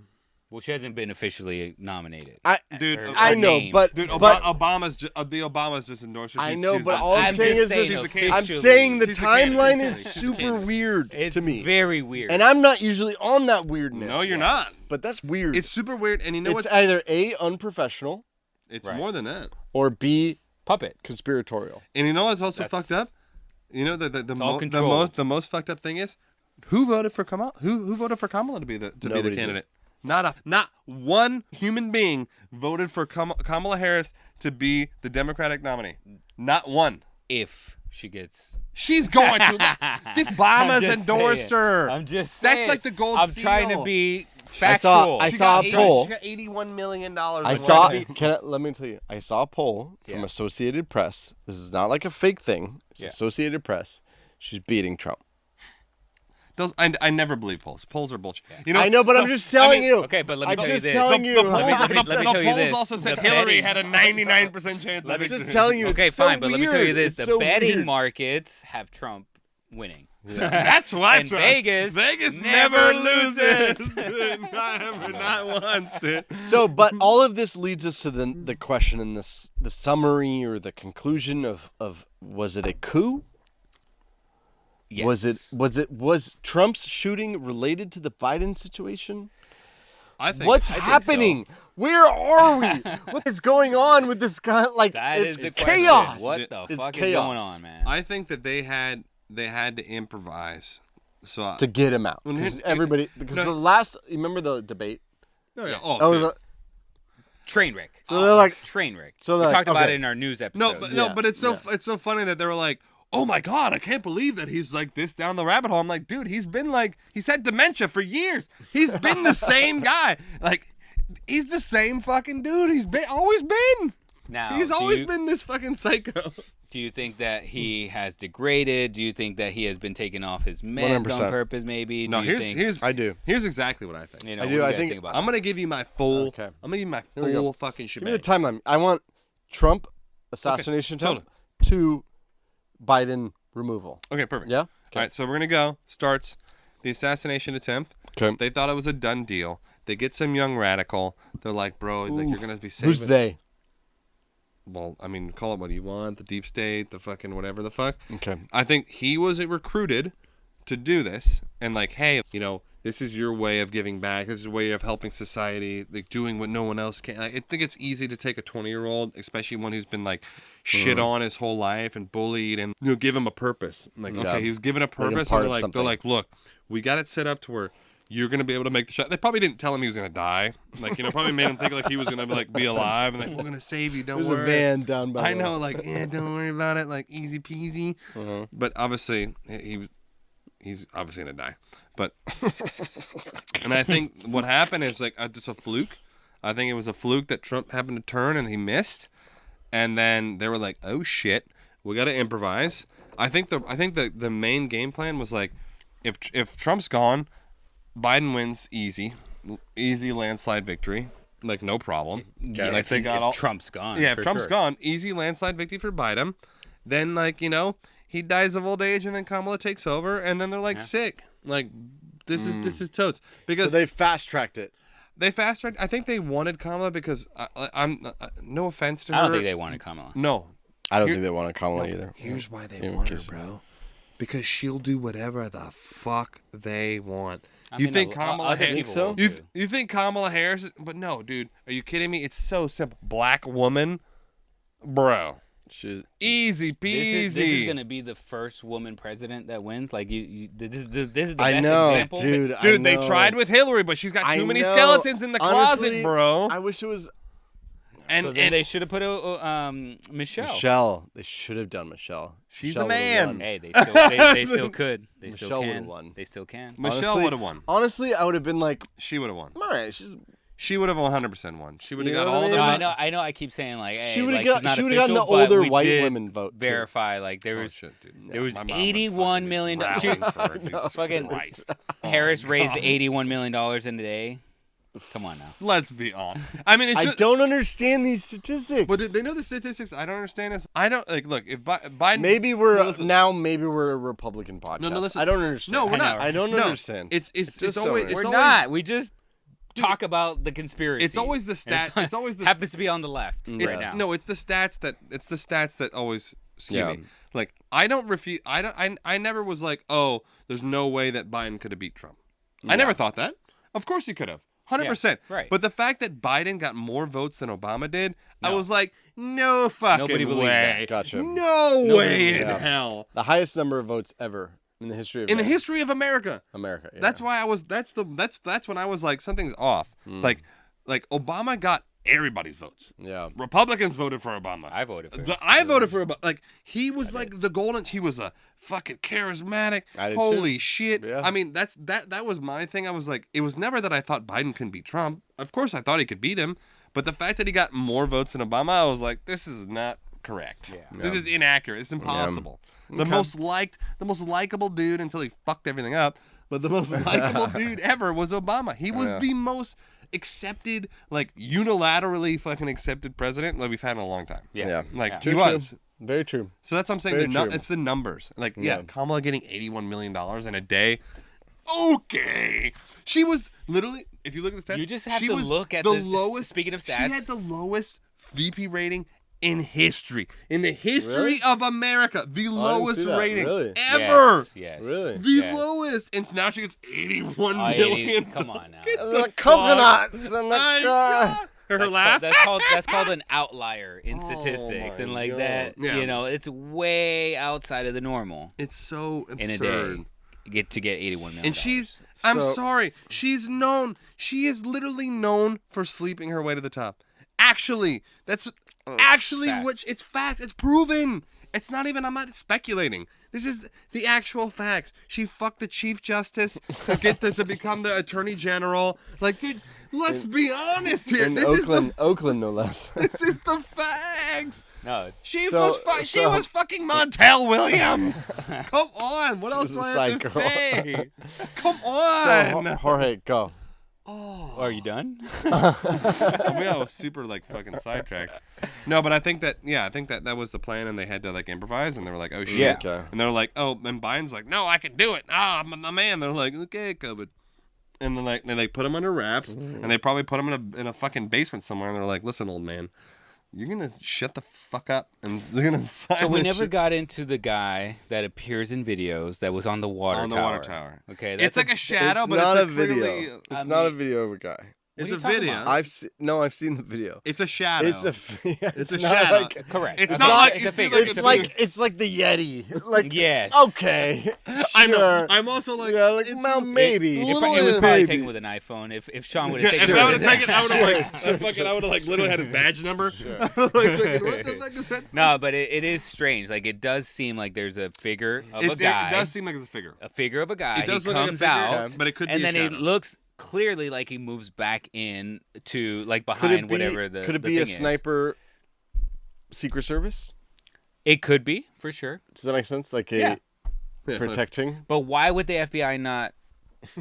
Well, she hasn't been officially nominated. I Or know, named. but Dude, but the Obamas just endorsed her. I She's- know, she's but the- all I'm saying is saying this. officially. I'm saying the She's the candidate. timeline is She's the super candidate. weird It's to me, very weird. and I'm not usually on that weirdness. No, you're not. But that's weird. It's super weird, and you know it's what's? either A, unprofessional, It's Right. more than that. or B, puppet. conspiratorial. And you know what's also That's- fucked up? You know all controlled. the most fucked up thing is who voted for Kamala? Who voted for Kamala to be the Nobody candidate? Not one human being voted for Kamala Harris to be the Democratic nominee. Not one. If she gets. She's going to. The Obama's just endorsed saying. her. I'm just That's saying. like the gold I'm seal. trying to be factual. I saw a poll. She got $81 million. I saw. Let me tell you. I saw a poll from Yeah. Associated Press. This is not like a fake thing. It's Yeah. Associated Press. She's beating Trump. Those I never believe polls. Polls are bullshit. You know, I know, but I'm just telling you. Okay, but let me I'm tell you just this. telling you. The polls, let me the tell you polls this. also said The Hillary betting- had a 99% chance of I'm victory. just telling you. Okay, it's so fine, but let me tell you weird. this: It's the so betting weird. markets have Trump winning. That's why And Vegas never never loses. loses. not once, dude. So, but all of this leads us to the question and the summary or the conclusion of was it a coup? Yes. Was Trump's shooting related to the Biden situation? I think What's I think happening? Where are we? What is going on with this guy? Like That it's is the chaos. question. What the It's fuck is chaos. going on, man? I think that they had to improvise. So To get him out. Well, 'Cause here- everybody, because no. the last, you remember the debate? oh, yeah. That was dude. Train wreck. So they're like- train wreck. so we they're like, talked about okay. it in our news episode. no, but it's so yeah. it's so funny that they were like, oh my god, I can't believe that he's like this down the rabbit hole. I'm like, dude, he's had dementia for years. He's been the same guy. Like, he's the same fucking dude. He's always been. Now, He's do always you- been this fucking psycho. Do you think that he has degraded? Do you think that he has been taken off his meds 100%. on purpose? Maybe. No, do you think, here's I do. Here's exactly what I think. You know, I what do, you I guys think- about I'm that? gonna give you my full. Okay. I'm gonna give you my we go. full fucking Give me shebang. the timeline. I want Trump assassination attempt to Biden removal. Okay, perfect. Yeah? All right, so we're gonna go. Starts the assassination attempt. Okay. They thought it was a done deal. They get some young radical. They're like, bro, like you're gonna be saving. Who's they? Well, I mean, call it what you want. The deep state, the fucking whatever the fuck. Okay. I think he was recruited to do this, and like, hey, you know, this is your way of giving back. This is a way of helping society, like doing what no one else can. I think it's easy to take a 20-year-old, especially one who's been like shit on his whole life and bullied, and give him a purpose. Like, Yeah. okay, he was given a Make him purpose, part and of they're something. like, look, we got it set up to where you're gonna be able to make the shot. They probably didn't tell him he was gonna die. Like, probably made him think like he was gonna be alive, and like, we're gonna save you. Don't There's worry. a van down by I the know, like, don't worry about it, like, easy peasy. But obviously, he's obviously gonna die. But, and I think what happened is like just a fluke. I think it was a fluke that Trump happened to turn and he missed, and then they were like, oh shit, we got to improvise. I think the main game plan was like, if Trump's gone, Biden wins easy landslide victory. Like, no problem. Yeah, Like, they got if all, Trump's gone. yeah, if for Trump's sure. gone, easy landslide victory for Biden. Then, like, he dies of old age, and then Kamala takes over, and then they're like sick. Like, this is totes So because they fast tracked it. they fast tracked. I think they wanted Kamala because I'm no offense to her. I don't think they wanted Kamala. No, I don't Here- think they want Kamala either. here's why they In want her, case- bro. Because she'll do whatever the fuck they want. I You mean, think a- Kamala other Harris? people so? will You too. you think Kamala Harris? But no, dude. Are you kidding me? It's so simple. Black woman, bro. She's Easy peasy. This is gonna be the first woman president that wins. Like this is the best I know, example. dude. I Dude, they know. tried with Hillary, but she's got I too many know. skeletons in the closet, Honestly, bro. I wish it was. So then they should have put Michelle. Michelle. They should have done Michelle. She's Michelle a man. would've won. Hey, they still could. They Michelle still would've can. won. They still can. Michelle Honestly- would have won. Honestly, I would have been like, She would have won. all right. She would have 100% won. She would have You got know all what the. I mean? No, I know. I keep saying like, hey, She would've like, got- it's not she would've gotten the official, but older we white did women vote, too. Verify like there Oh, was shit, dude. there was My mom would $81 million. rallying for her. Jesus Fucking Christ. Harris raised $81 million in a day. Come on now. Let's be honest. I mean, it's I just, don't understand these statistics. But they know the statistics. I don't understand this. I don't like. Look, if Biden. Maybe No, we're listen. maybe we're a Republican podcast. No, listen. I don't understand. No, we're not. I don't No. understand. It's just so always. weird. It's We're always, not. We just talk about the conspiracy. It's always the stat. It's always the. happens to be on the left It's, right now. No, it's the stats that. It's the stats that always skew Yeah. me. Like I don't refute. I don't. I never was like, oh, there's no way that Biden could have beat Trump. I never thought that. Of course he could have. 100%. right. But the fact that Biden got more votes than Obama did, I was like, no fucking Nobody believes way. that. Gotcha. No way in Yeah. hell. The highest number of votes ever in the history of In the history of America. America. Yeah. That's why I was. That's when I was like, something's off. Like Obama got everybody's votes. Yeah. Republicans voted for Obama. I voted for him. I voted for Obama. Like he was like the golden. He was a fucking charismatic. I did Holy too. shit! Yeah. I mean, that was my thing. I was like, it was never that I thought Biden couldn't beat Trump. Of course, I thought he could beat him. But the fact that he got more votes than Obama, I was like, this is not correct. Yeah. This is inaccurate. It's impossible. The most likable dude until he fucked everything up. But the most likable dude ever was Obama. He was the most accepted, like unilaterally fucking accepted president that we've had in a long time. Yeah. Like True, he was. true. Very true. So that's what I'm saying. Very true. It's the numbers. Like, Yeah. Kamala getting $81 million in a day. Okay. She was literally, if you look at the stats, You just have she to was look at the the- lowest. speaking of She stats. had the lowest VP rating in history. In the history Really? of America. The lowest see that. rating Really? ever. Yes. Really? The Yes. lowest. And now she gets $81 Oh, million. Come on now. The coconuts and the My God. Her laugh. That's called an outlier in statistics, my and like God. that, Yeah. you know, it's way outside of the normal It's so absurd. in a day. To get $81 million. And I'm So- sorry, she is literally known for sleeping her way to the top. Actually, that's actually facts. what it's fact. It's proven. It's not even, I'm not speculating. This is the actual facts. She fucked the Chief Justice to become the Attorney General. Like, dude, let's be honest here. In This Oakland, no less. this is the facts. No, She So- was fucking Montel Williams. Come on, what else was do a I have to psycho. say? Come So, on. Jorge, go. are you done? We all super like fucking sidetracked. No, but I think that that was the plan, and they had to like improvise, and they were like, oh shit, Yeah. Okay. and they're like, oh, and Biden's like, no, I can do it. Ah, I'm a man. They're like, okay, COVID. And then like they put him under wraps, and they probably put him in a fucking basement somewhere, and they're like, listen, old man, you're gonna shut the fuck up, and they're gonna sign So we this never shit. got into the guy that appears in videos that was on the water tower. Okay, It's like a shadow, It's but not it's a video. It's I not a mean- video of a guy. It's are a you talking video. about? I've seen the video. It's a shadow. It's a not shadow. like correct. It's That's not a- like it's you a see, figure. like, it's like the Yeti. Like Yes. Okay. I know. Sure. I'm also like, Yeah, like, it's well, a- maybe. It, little it was probably maybe. taken with an iPhone. If Sean would have If taken I it would with have taken, I would have like literally had his badge number. Like, what the fuck is that? No, but it is strange. Like it does seem like there's a figure of a guy. It does seem like it's a figure. A figure of a guy. It does He look like a comes figure, out, but it could be and a then it shadow. looks clearly like he moves back in to like Could behind it be? whatever the Could it the be a thing is. sniper? Secret Service? It could be for sure. Does that make sense? Like a Yeah. protecting. But why would the FBI not,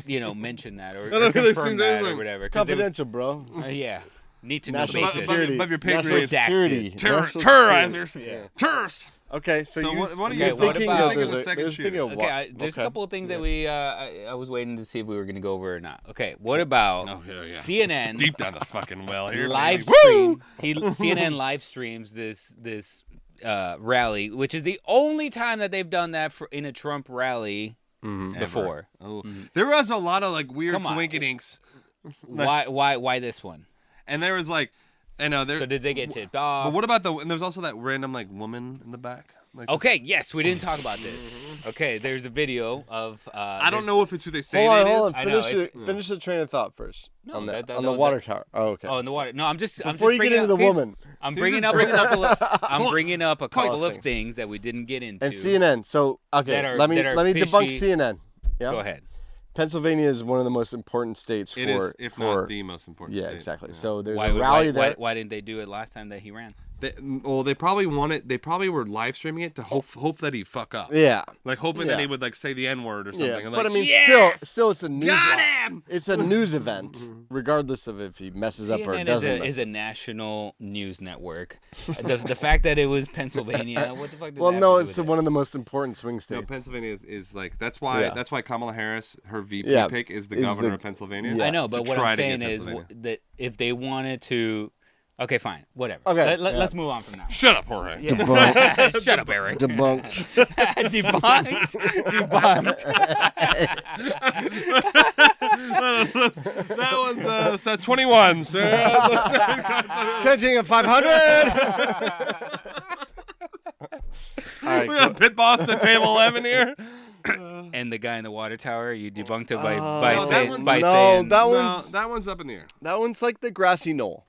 mention that or look at this confirm thing, that or like, whatever? 'Cause they would- Confidential, bro. yeah, need to know National basis. security. Above your pay National grade. security. Terror, National terrorizers. security. Terrorists. Okay, so, So you, what are you you're what thinking about- of there's the a, second there's shooter? thinking of Okay, what? there's Okay. a couple of things that we I was waiting to see if we were going to go over or not. Okay, what about Oh, yeah, yeah. CNN Deep down the fucking well here. live baby. stream? CNN live streams this rally, which is the only time that they've done that in a Trump rally before. Oh, there was a lot of like weird Come on. coinkydinks, Why this one? and there was like, I know there. So did they get tipped off? But what about and there's also that random like woman in the back. Okay, yes, we didn't talk about this. Okay, there's a video of. I don't know if it's who they say Hold on. I know, Finish the train of thought first. No, on the that- water tower. Oh, okay. Oh, in the water. No, I'm just. Before you get into the woman. I'm bringing up a couple of things that we didn't get into. And CNN. So okay, let me debunk CNN. Yeah. Go ahead. Pennsylvania is one of the most important states It is, if not the most important state. Yeah, exactly. So there's Why, a rally there. why didn't they do it last time that he ran? They probably wanted. They probably were live streaming it to hope that he'd fuck up. Yeah. Like hoping that he would like say the N-word or something. Yeah, And but like, I mean, yes! still, it's a news. Got him! It's a news event, regardless of if he messes up or CNN doesn't. is a national news network. the fact that it was Pennsylvania, what the fuck? Well, no, it's one of the most important swing states. No, Pennsylvania is like that's why Kamala Harris, her VP pick, is the is governor the- of Pennsylvania. Yeah. I know, but what I'm saying is Pennsylvania. that if they wanted to, okay, fine, whatever. Okay, Let's move on from that. Shut up, Jorge. Debunked. Shut up, Eric. Debunked. Debunked. That one's set 21, sir. Changing at 500. All right, We got pit boss to table 11 here. And the guy in the water tower, you debunked it no, by saying That one's up in the air. That one's like the grassy knoll.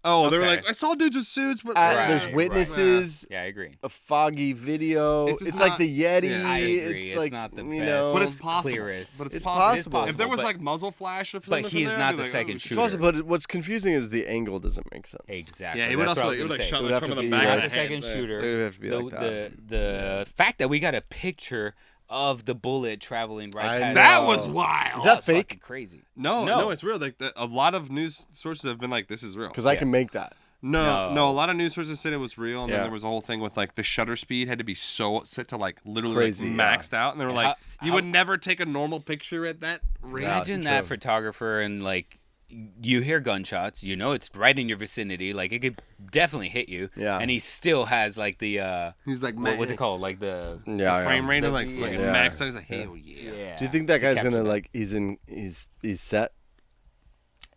Oh, they were like, I saw dudes with suits, but There's witnesses. Yeah, I agree. A foggy video. It's It's, not- like the Yeti. yeah. I agree. It's It's like not the you best. know, But it's possible. Clearest. But It's possible. possible. If there was but- like muzzle flash or but something, he's from there, not I'd be the like, second oh, it's shooter. possible, but what's confusing is the angle doesn't make sense. Exactly. Yeah, he would That's also what I was like gonna say. shot It would like, have from to the be back like- of The the head. second there. shooter. It would have to be like that. The fact that we got a picture of the bullet traveling right I past. That know. was wild. Is that That's fake? fucking crazy. No, it's real. Like a lot of news sources have been like, this is real. Because I can make that. No, a lot of news sources said it was real, and Yeah. then there was a whole thing with like the shutter speed had to be so set to like literally Crazy, like, maxed out, and they were like, How- you would never take a normal picture at that rate. Imagine that photographer and like you hear gunshots, you know it's right in your vicinity, like it could definitely hit you. Yeah. And he still has like the He's like, what's it called? Like the frame rate is like Yeah. fucking Yeah. maxed out. He's like, hell yeah. yeah. Do you think that guy's capture gonna that. like he's set?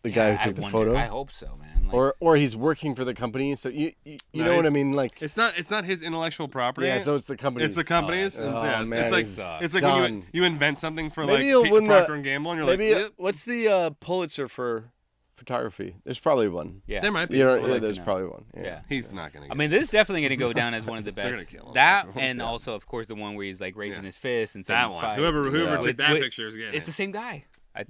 The guy who I took the wonder. photo, I hope so, man. Like, or he's working for the company. So you No, know what I he's- mean? Like It's not his intellectual property. yeah, so it's the company. It's the company's. Oh, yeah, man, it's like it it's like when Done. you invent something for Maybe he'll like win Procter the- and Gamble, and you're maybe like, what's the Pulitzer for photography? There's probably one. yeah. there might be. You know, I'd like to there's know. probably one. Yeah. He's not gonna. I Get mean, this is definitely going to go down as one of the They're gonna best. kill him. That and Yeah. also, of course, the one where he's like raising Yeah. his fist and saying that one. Whoever took that picture is getting It's it. the same guy.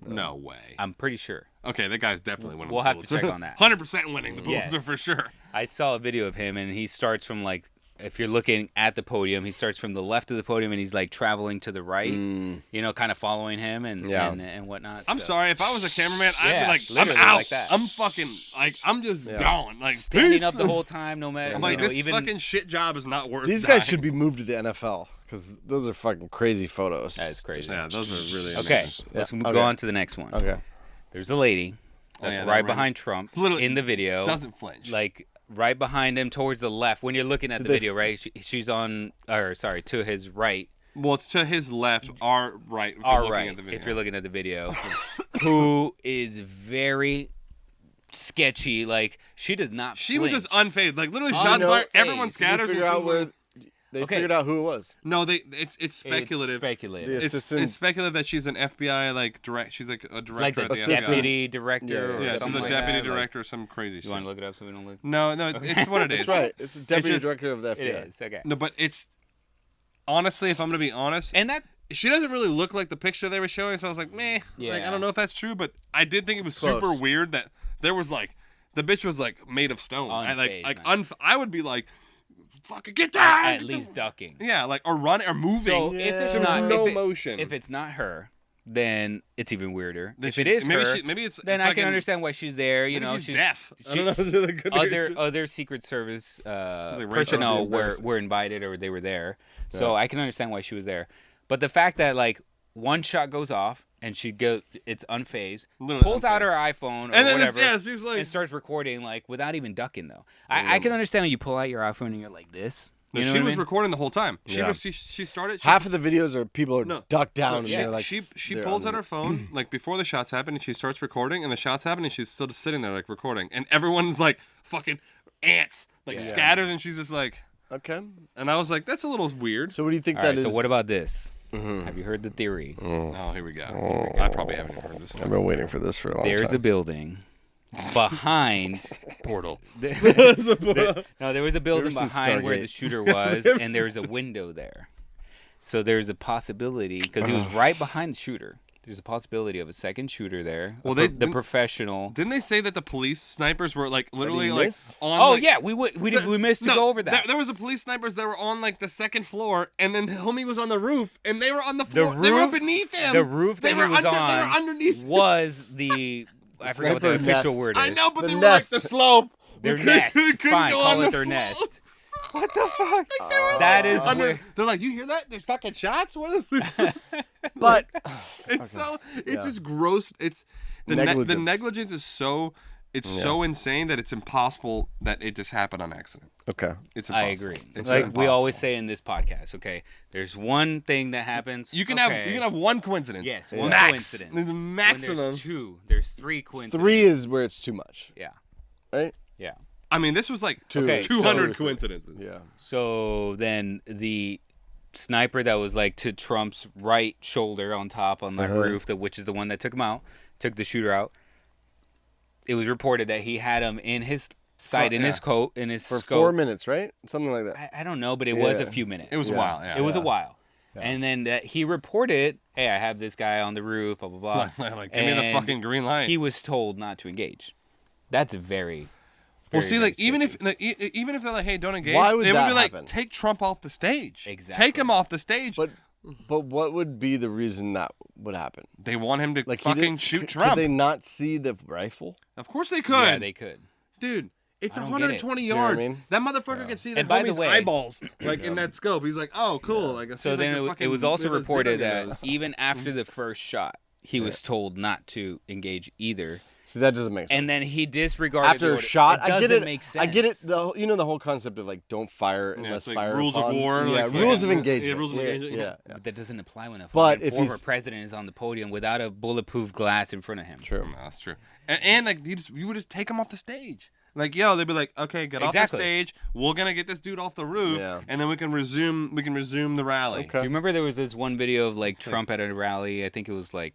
No way. I'm pretty sure. Okay, that guy's definitely winning. We'll the have to Pulitzer. check on that. 100% winning the Pulitzer Yes. for sure. I saw a video of him, and he starts from like, if you're looking at the podium, he starts from the left of the podium, and he's like traveling to the right, you know, kind of following him and Yeah. and whatnot. I'm so. sorry if I was a cameraman, I'd Yeah, be like, I'm literally out. like that. I'm fucking like I'm just gone. Like Standing peace. up the whole time, no matter. I'm like, you know, this even fucking shit job is not worth. These dying. guys should be moved to the NFL because those are fucking crazy photos. that is crazy. Yeah, those are really Okay, amazing. let's Yeah, go okay. on to the next one. Okay. There's a lady that's yeah, that right ran- behind Trump Literally in the video. Doesn't flinch. Like right behind him towards the left. When you're looking at the they- video, right? She's on, or sorry, to his right. Well, it's to his left, our right. If you're Our looking right, at the video. if you're looking at the video, who is very sketchy. Like she does not. She was flinch. just unfazed. Like literally, Oh, shots no. fired. Everyone Did you scatters. Figure and out she's where like- they Okay. figured out who it was. No, it's speculative. It's speculative. The It's assistant- speculative that she's an FBI like direct. She's like a director Like the at the assistant- FBI. deputy director. or Yeah, she's something a like deputy that. Like, director or some crazy you shit. want to look it up so we don't look? No, it's what it is. That's right. It's the deputy just- director of the It FBI. is okay. No, but it's honestly, if I'm gonna be honest, And that she doesn't really look like the picture they were showing. So I was like, meh. Like Yeah. I don't know if that's true, but I did think it was Close. super weird that there was like the bitch was like made of stone. Unfazed, I would be like, fucking get down. at least ducking. Yeah, like or running or moving. So if it's there was not no if it- motion. if it's not her, then it's even weirder. Then If it she's- is maybe her, maybe it's then I fucking- can understand why she's there. You maybe know, she's deaf. I She, don't know. The good other Secret Service racial personnel embarrassing. were invited or they were there, so I can understand why she was there. But the fact that like one shot goes off and it's unfazed, Literally pulls out her unfazed. iPhone or And then whatever, she's like, and starts recording like without even ducking though. I can understand when you pull out your iPhone and you're like this. no, You know she what I was mean? recording the whole time. Yeah. She started. Half of the videos are people are No. ducked down No, and she, they're like she they're pulls on out her phone like before the shots happen and she starts recording and the shots happen and she's still just sitting there like recording and everyone's like fucking ants like scattered and she's just like Okay. And I was like, that's a little weird. So what do you think All that right, is? so what about this? Have you heard the theory? Oh, here we go. I probably haven't even heard this I've one. been waiting for this for a long time. There's a building behind Portal. No, there was a building since behind where Stargate. the shooter was, and there's a window there. So there's a possibility, because he was right behind the shooter. There's a possibility of a second shooter there. Well, The professional. Didn't they say that the police snipers were like literally he like missed? on? Oh like, yeah, we missed to go over that. There was a police snipers that were on like the second floor, and then the homie was on the roof, and they were on the floor. They were beneath him. The roof that they he were was under, on They were underneath. was the I forgot what the Sniper official nest. word is. I know, but The they were nest. like the slope. Their We nest. couldn't Fine, go call on it the their slope. nest. What the fuck? Like, they were That like is under, where- They're like, you hear that? There's fucking shots. What is this? But It's so. It's just gross. It's the Negligence. negligence is so. It's so insane that it's impossible that it just happened on accident. okay. It's I impossible. agree. It's Like just we always impossible. say in this podcast, okay, there's one thing that happens. You can okay. have one coincidence. Yes, one Max. coincidence. There's a When maximum. there's two. There's three coincidences. 3 is where it's too much, Yeah. right? Yeah. I mean, this was like Okay, 200 so- coincidences. Yeah. So then the sniper that was like to Trump's right shoulder on top on that roof, which is the one that took him out, took the shooter out. It was reported that he had him in his sight, in his coat, in his For scope. 4 minutes, right? Something like that. I don't know, but it was a Yeah. few minutes. It was a while. Yeah. It was a while. And then that he reported, hey, I have this guy on the roof, blah, blah, blah. Like, give me the And fucking green light. He was told not to engage. That's very, Well, very, see, very like even if sketchy. even if they're like, hey, don't engage, Why would they would that be like, happen? take Trump off the stage. Exactly. Take him off the stage. But what would be the reason that would happen? They want him to Like he fucking didn't- shoot could Trump. they not see the rifle? Of course they could. Yeah, they could. Dude, it's I don't get it. 120 You know what I yards. mean? That motherfucker can see the And by the homie's way- eyeballs like in that scope. He's like, oh, cool. Like, I see, So like, then the it fucking was also little reported zit on your that nose. even after the first shot, he was told not to engage either. See, that doesn't make sense. And then he disregarded after the a order. shot, It I get doesn't it. make sense. I get it. The whole concept of like don't fire Yeah, unless it's like fire rules of upon. war, Yeah, like, rules of yeah, engagement. rules of engagement, Yeah, yeah. yeah. But that doesn't apply when a But fucking if former he's- president is on the podium without a bulletproof glass in front of him. True. No, that's true. And like you would just take him off the stage. Like, yo, they'd be like, okay, get off the Exactly. stage. We're gonna get this dude off the roof, Yeah. and then we can resume the rally. Okay. Do you remember there was this one video of like Trump at a rally? I think it was like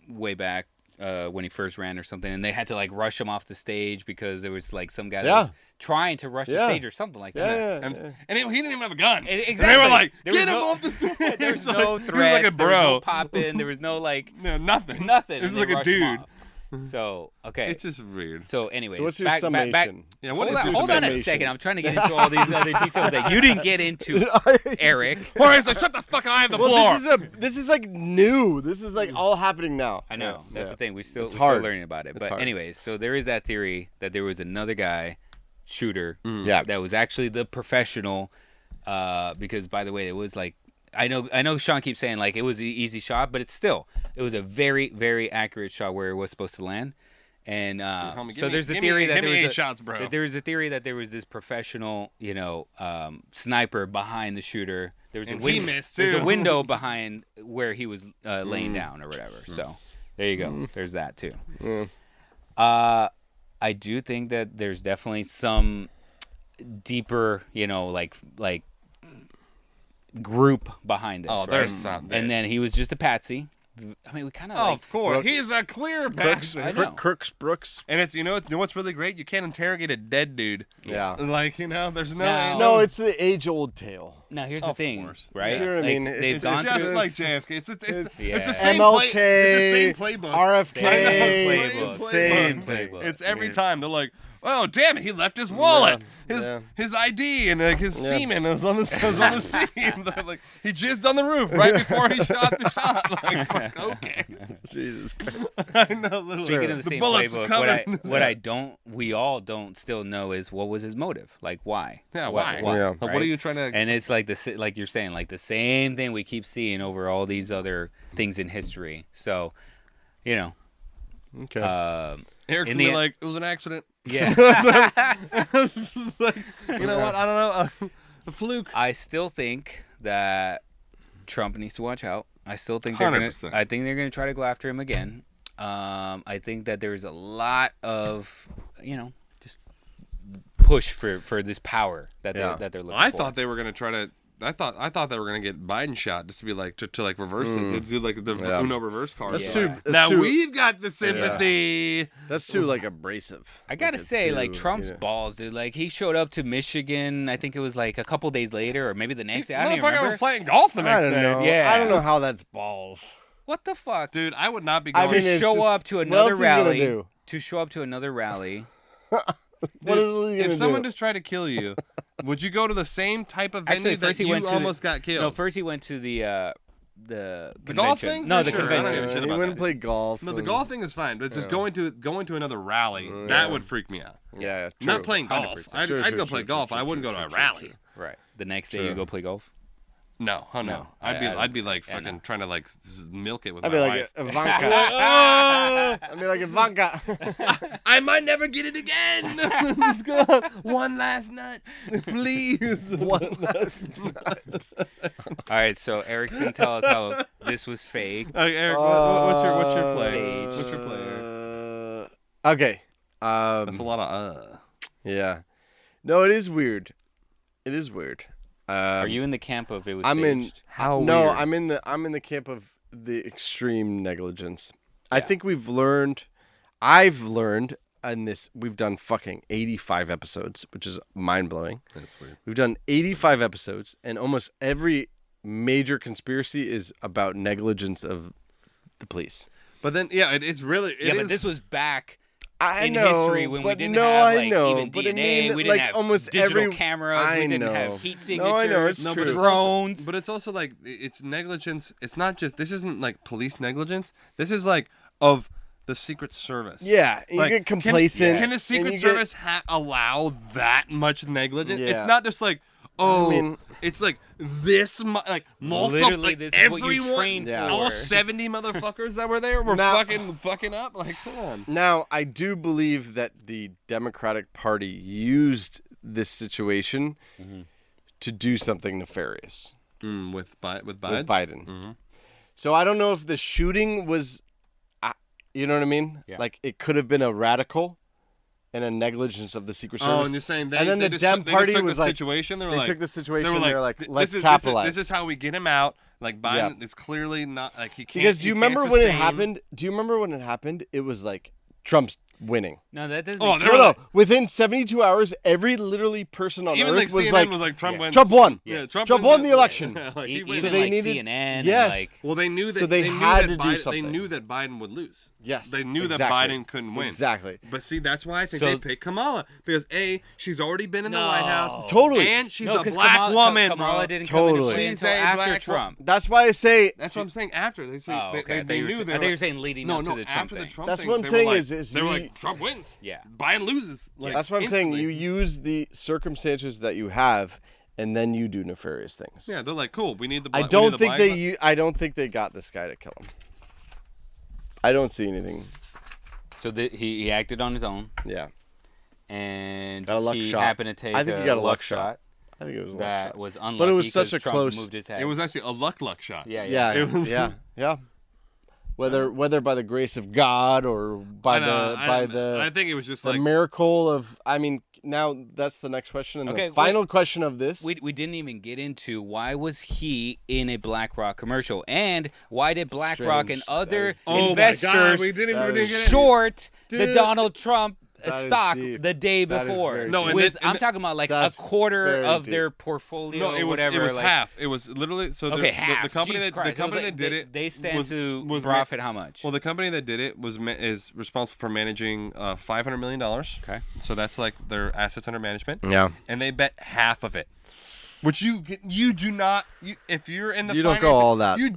way back when he first ran or something, and they had to like rush him off the stage because there was like some guy that was trying to rush the Yeah. stage or something like Yeah, that. yeah, And he didn't even have a gun. Exactly. And they were like, There was get him no- off the stage. There was He no was threats. like a There was no bro. pop in. There was no like No, nothing. nothing. It was and they like a rushed him dude. off. So okay. It's just weird. So anyways, So what's your back, summation? back, Yeah, what hold is on, your hold on a summation? second. I'm trying to get into all these other details that you didn't get into, Eric. Horace, like, shut the fuck up. I have the floor. Well, this is like new. This is like all happening now. I know. Yeah, That's yeah. the thing. We're still hard. learning about it. It's But hard. anyways, so there is that theory that there was another guy, shooter, Yeah. that was actually the professional. Because by the way, it was like I know Sean keeps saying like it was an easy shot, but it was a very, very accurate shot where it was supposed to land. And homie, give so me- there's the give me- theory that give there me was 8 shots, bro. that there was a theory that there was this professional, sniper behind the shooter. There was And a win- he missed, There's a too. window behind where he was laying down or whatever. So there you go. There's that too. I do think that there's definitely some deeper, like group behind this. Oh, right? there's some. And then he was just a patsy. I mean, we kind of Oh, like. of course. Brooks. He's a clear Crooks, bastard. I know. Crooks, Brooks. And it's you know what's really great? You can't interrogate a dead dude. Yeah. Like, there's no No. No, it's the age-old tale. Now here's the Of thing, course. right? You know what I Like, mean? they've It's gone just through. like JFK. It's Yeah. the same MLK, it's the same playbook. RFK, Same playbook. same playbook. It's every time they're like, oh damn it, he left his wallet, Yeah. his ID, and like his semen was on the scene. Like he jizzed on the roof right before he shot the shot. Like fuck, okay. Jesus Christ. I know. Little, Speaking of the same bullets playbook, covered in his head. we all don't still know is what was his motive? Like why? Yeah, why? Yeah. What are you trying to? And it's like like you're saying, like the same thing we keep seeing over all these other things in history. So, Okay. Eric's in gonna the- be like, it was an accident. yeah. Like, you know what? I don't know. A fluke. I still think that Trump needs to watch out. I still think they're gonna. 100%. I think they're gonna try to go after him again. I think that there's a lot of, just push for this power that they're looking for. I thought they were gonna try to. I thought they were gonna get Biden shot just to be like to like reverse it, to do like the Uno reverse card. That's now too, we've got the sympathy. That's too like abrasive. I gotta say, like Trump's balls, dude. Like he showed up to Michigan. I think it was like a couple days later, or maybe the next day. I don't even remember. Was playing golf the next day. Know. Yeah, I don't know how that's balls. What the fuck, dude? I would not be going to show up to another rally. To show up to another rally. What is he gonna if someone do? just tried to kill you, would you go to the same type of venue that you almost got killed? No, first he went to the golf thing. No, the sure. convention. He wouldn't play golf. No, the golf thing is fine, but just going to another rally that would freak me out. Yeah, true. Not playing golf. I'd go play golf, but I wouldn't go to a rally. Right. The next day you go play golf. No, no. I'd be like fucking trying to like milk it with my wife. I'd be like Ivanka. I might never get it again. Let's go. One last nut, please. One last nut. All right, so Eric's gonna tell us how this was fake. Eric, what's your play? What's your play? Okay. That's a lot of Yeah. No, it is weird. It is weird. Are you in the camp of it was staged? How no, weird? I'm in the camp of the extreme negligence. Yeah. I think I've learned in this, we've done fucking 85 episodes, which is mind-blowing. That's weird. We've done 85 episodes, and almost every major conspiracy is about negligence of the police. But then, it's really... but this was back... I know, history when we didn't have even DNA, we didn't have almost digital cameras, we didn't have heat signatures, I know, it's true. drones. But it's also like it's negligence. It's not just this isn't like police negligence. This is like of the Secret Service. Yeah, you get complacent. Can the Secret Service allow that much negligence? Yeah. It's not just like it's like this like multiple. Literally, like this everyone, is what you trained for. All 70 motherfuckers that were there were fucking up. Like, come on. Now, I do believe that the Democratic Party used this situation to do something nefarious. With Biden. With Biden. So I don't know if the shooting was, you know what I mean? Yeah. Like it could have been a radical and a negligence of the Secret Service. Oh, and you're saying and then the Dem Party was like, situation. They took the situation. They were like, let's capitalize. This is how we get him out. Like Biden is clearly not like he can't. Because do you remember when it happened? Do you remember when it happened? It was like Trump's winning. No, that doesn't. No. Within 72 hours, every literally person on even Earth like CNN was like Trump wins. Trump won. Yeah, Trump won the election. Like, even so they like needed CNN. Yes. And like, well, they knew that. So they had to do something. They knew that Biden would lose. Yes. They knew that Biden couldn't win. Exactly. But see, that's why I think they picked Kamala because she's already been in the White House. Totally. And she's a black woman. Kamala didn't come into play She's until a after black Trump. That's why I say. That's what I'm saying. After they knew I think you're saying leading up to the Trump after thing. the Trump That's thing, what I'm they saying were like, is they were like Trump wins. Yeah. Biden loses. Like, that's what I'm saying. You use the circumstances that you have, and then you do nefarious things. Yeah, they're like, cool. We need the. I don't think they got this guy to kill him. I don't see anything. So he acted on his own. Yeah. And got a luck he shot. happened to take I think he got a luck shot. I think it was a luck that shot. was unlucky. But it was such a Trump close. Moved his head. It was actually a luck shot. Yeah. Whether by the grace of God or by I think it was just the like miracle of. I mean, now that's the next question. And the final question of this. We didn't even get into why was he in a BlackRock commercial, and why did BlackRock and other investors short the Donald Trump stock the day before? I'm talking about like a quarter of their portfolio. It was half. It was literally half. The company that did it. They stand to profit how much? Well, the company that did it is responsible for managing $500 million. Okay, so that's like their assets under management. Yeah, and they bet half of it, which you do not. If you're in the you don't go all that. You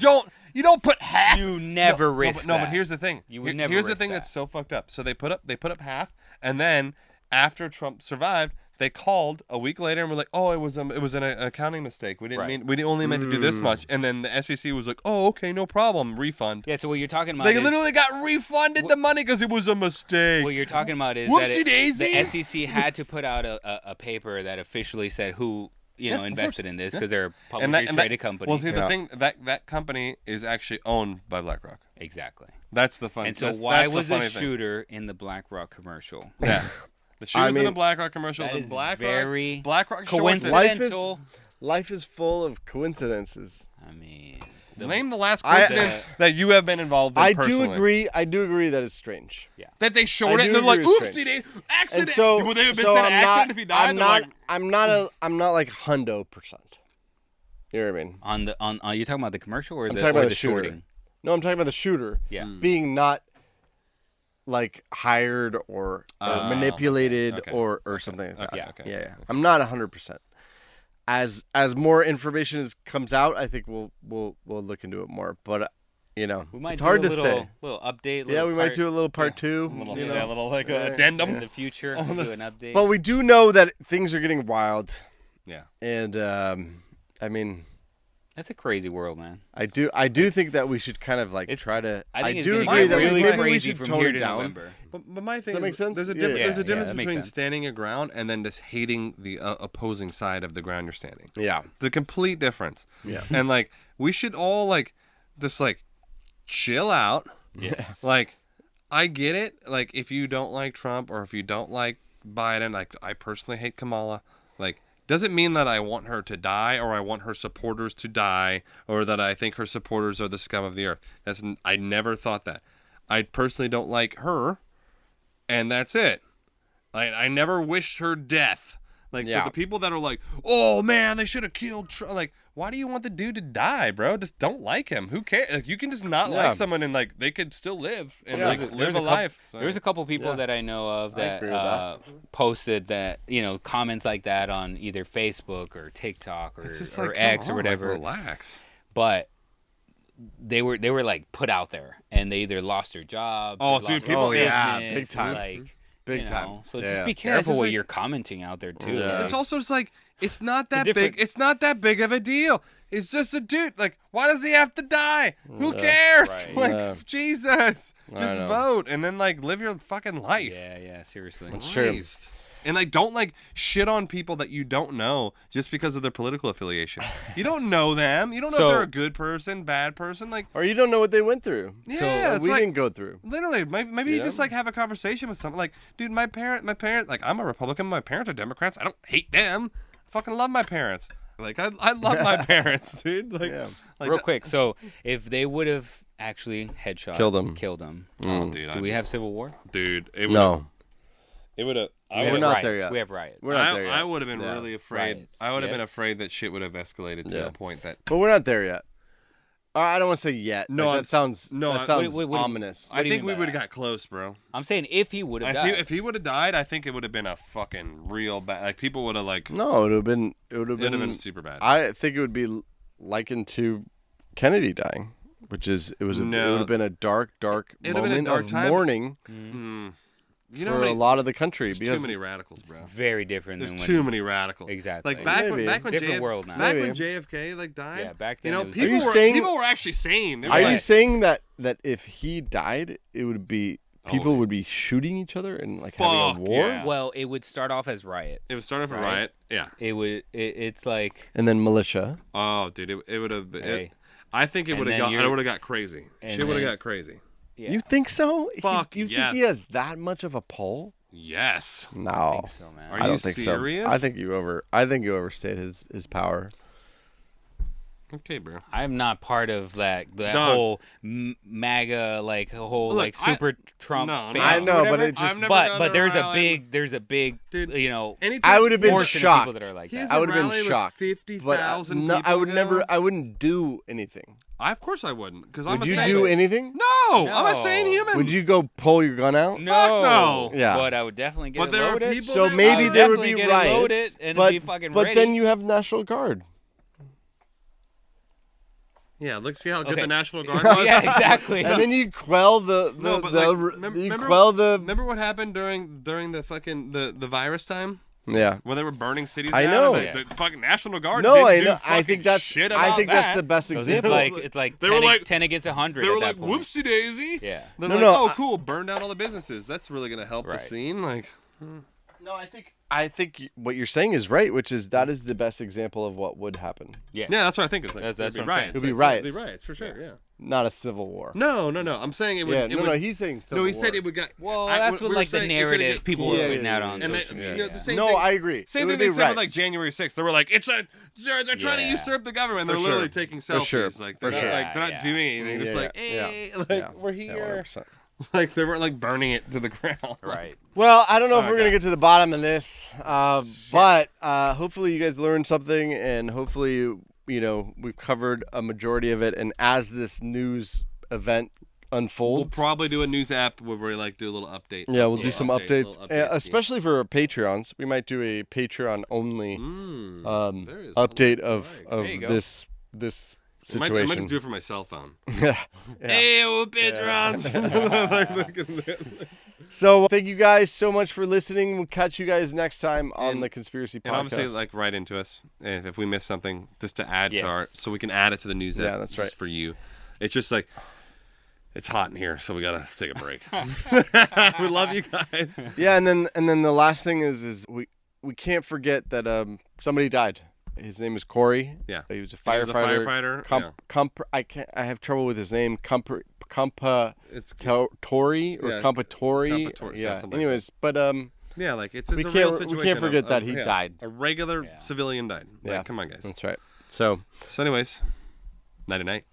don't put half. You never risk. No, but here's the thing. You would never. Here's the thing that's so fucked up. So they put up half, and then after Trump survived, they called a week later and were like, "Oh, it was an accounting mistake. We didn't mean we only meant to do this much." And then the SEC was like, "Oh, okay, no problem, refund." Yeah. So what you're talking about? They literally got refunded the money because it was a mistake. What you're talking about is Whoopsie that daisies. the SEC had to put out a paper that officially said who invested in this because they're a publicly traded company. Well, see, the thing that company is actually owned by BlackRock. Exactly. That's the funny. And so why was the shooter in the BlackRock commercial? Yeah. The shoes in the BlackRock commercial. That The is BlackRock. very BlackRock coincidental. Life is full of coincidences. I mean, Name the last coincidence that you have been involved in personally. I do agree that it's strange. Yeah. That they showed I it and do they're like, agree it's oopsie, strange. accident. And so, Would they have been so said I'm accident not, if he died? I'm not like hundo percent. You know what I mean? On you talking about the commercial or I'm the talking about the shorting? shooter. No, I'm talking about the shooter. Yeah. Being not like hired or manipulated or something like that. Yeah. I'm not 100%. As more information comes out, I think we'll look into it more. But we might it's hard to say. Little update. We might do a little part 2. A little like addendum in the future. We'll do an update. But we do know that things are getting wild. Yeah. And I mean, that's a crazy world, man. I do think that we should kind of like try to. I think do it's agree that really maybe crazy we should from tone here it to down. November. But my thing Does that make is, sense? there's a Yeah. difference that makes between sense. standing your ground and then just hating the opposing side of the ground you're standing. Yeah. The complete difference. Yeah. And like we should all like just like chill out. Yes. Like I get it. Like if you don't like Trump or if you don't like Biden, like I personally hate Kamala. Like doesn't mean that I want her to die or I want her supporters to die or that I think her supporters are the scum of the earth. I never thought that. I personally don't like her, and that's it. I never wished her death. Like so the people that are like, oh man, they should have killed Trump. Like, why do you want the dude to die, bro? Just don't like him. Who cares? Like, you can just not like someone and like they could still live and live a life. So. There's a couple people that I know of that posted that comments like that on either Facebook or TikTok or X or whatever. Like, relax. But they were like put out there and they either lost their jobs. Oh, or dude, lost people, their business, big time. like. Big time. So just be careful just what like, you're commenting out there too. Yeah. It's also just like it's not that big. It's not that big of a deal. It's just a dude. Like, why does he have to die? Who cares? Right. Like, Jesus, just vote and then like live your fucking life. Yeah, seriously. It's true. Christ. And like, don't like shit on people that you don't know just because of their political affiliation. You don't know them. You don't know if they're a good person, bad person. Like, or you don't know what they went through. Yeah, we didn't go through. Literally, maybe you just like have a conversation with someone. Like, dude, my parents, like, I'm a Republican. My parents are Democrats. I don't hate them. I fucking love my parents. Like, I love my parents, dude. Like, real quick. So if they would have actually headshot, killed him. Oh, dude, do we have civil war? Dude, it would have. We're not there yet. We have riots. We're not there yet. I would have been really afraid. Riots. I would have been afraid that shit would have escalated to a point that. But we're not there yet. I don't want to say yet. No, like, that sounds what ominous. I think we would have got close, bro. I'm saying if he would have died. If he would have died, I think it would have been a fucking real bad. Like people would have like. No, it would have been super bad. I think it would be likened to Kennedy dying, which is it would have been a dark moment of mourning. For a lot of the country, because too many radicals, bro. It's very different. There's too many radicals. Exactly. Like back when different world now. Back when JFK like died. Yeah, back then. People were actually sane. Are you saying that if he died, it would be people would be shooting each other and like having a war? Yeah. Well, it would start off as riots. It would start off a riot. Yeah. It would. It's like. And then militia. Oh, dude, it would have. Hey. I think it would have got. It would have got crazy. Shit would have got crazy. Yeah. You think so? Fuck. You think he has that much of a pull? Yes. No. I think so, man. Are you serious? I think you overstate his power. Okay, bro. I'm not part of that whole MAGA super Trump. No, I know, but it just. But therere's a big dude, I would have been shocked. People that are like that. I would have been shocked. 50,000 no, people. I wouldn't do anything. Of course I wouldn't, because I'm a Would you sane. do anything? No, I'm a sane human. Would you go pull your gun out? No. Fuck no. Yeah. But I would definitely get But there are loaded. people So that maybe would there would be definitely get it loaded riots, and but be fucking but ready. then you have National Guard. Yeah, look, see how good Okay. the National Guard was. Yeah, exactly. And then you quell the remember what happened during the fucking the virus time? Yeah. When they were burning cities I down know. and the fucking National Guard No, didn't I do know. I fucking think that's shit about that's the best 'Cause example. it's like They 10, were like- 10 against 100 They were at like, that point. whoopsie daisy. Yeah. They're No, like, no, oh, cool, burn down all the businesses. That's really gonna help the Right. scene. Like, No, I think what you're saying is right, which is that is the best example of what would happen. Yeah. yeah, that's what I think. It's like That's it'd be what I'm saying. riots. It'd be Like, riots. It'd be riots for sure. Yeah. not a civil war. No. I'm saying it would. Yeah, it no, would, no, he's saying civil No, he war. said it would get. Well, I- that's we what were like the saying it could've narrative get- people were putting out on And social media. the same No, thing, I agree. Same It thing would they be said with right. like January 6th. They were like, they're trying to Yeah. usurp the government. For They're literally sure. taking For selfies. sure. Like For they're not, sure. like they're not doing anything. Just like, hey, like we're here. 100%. Like they weren't like burning it to the ground. Right. Well, I don't know if Oh, we're going to God. get to the bottom of this, but hopefully you guys learned something, and hopefully, you know, we've covered a majority of it. And as this news event unfolds, We'll probably do a news app where we like do a little update. yeah, we'll do some updates, little updates, especially for our Patreons. We might do a Patreon only there is update something of I like. There you go. this I might situation. just do it for my cell phone. Yeah. Hey, Patrons! So thank you guys so much for listening. We'll catch you guys next time on the Conspiracy Podcast. And obviously, like, write into us if we miss something, just to add to our, Yes. so we can add it to the news app. Yeah, that's just right. for you. It's just like, it's hot in here, so we gotta take a break. We love you guys. Yeah, and then the last thing is we can't forget that somebody died. His name is Corey. Yeah. He was a He was a firefighter. firefighter, I have trouble with his name. It's Tori or Yeah, Compatori. Compatori, Yeah. something like Anyways, but yeah, like it's we a real can't situation. we can't forget that he died. A regular civilian died. Like, Yeah. come on, guys. That's right. So So, anyways, night.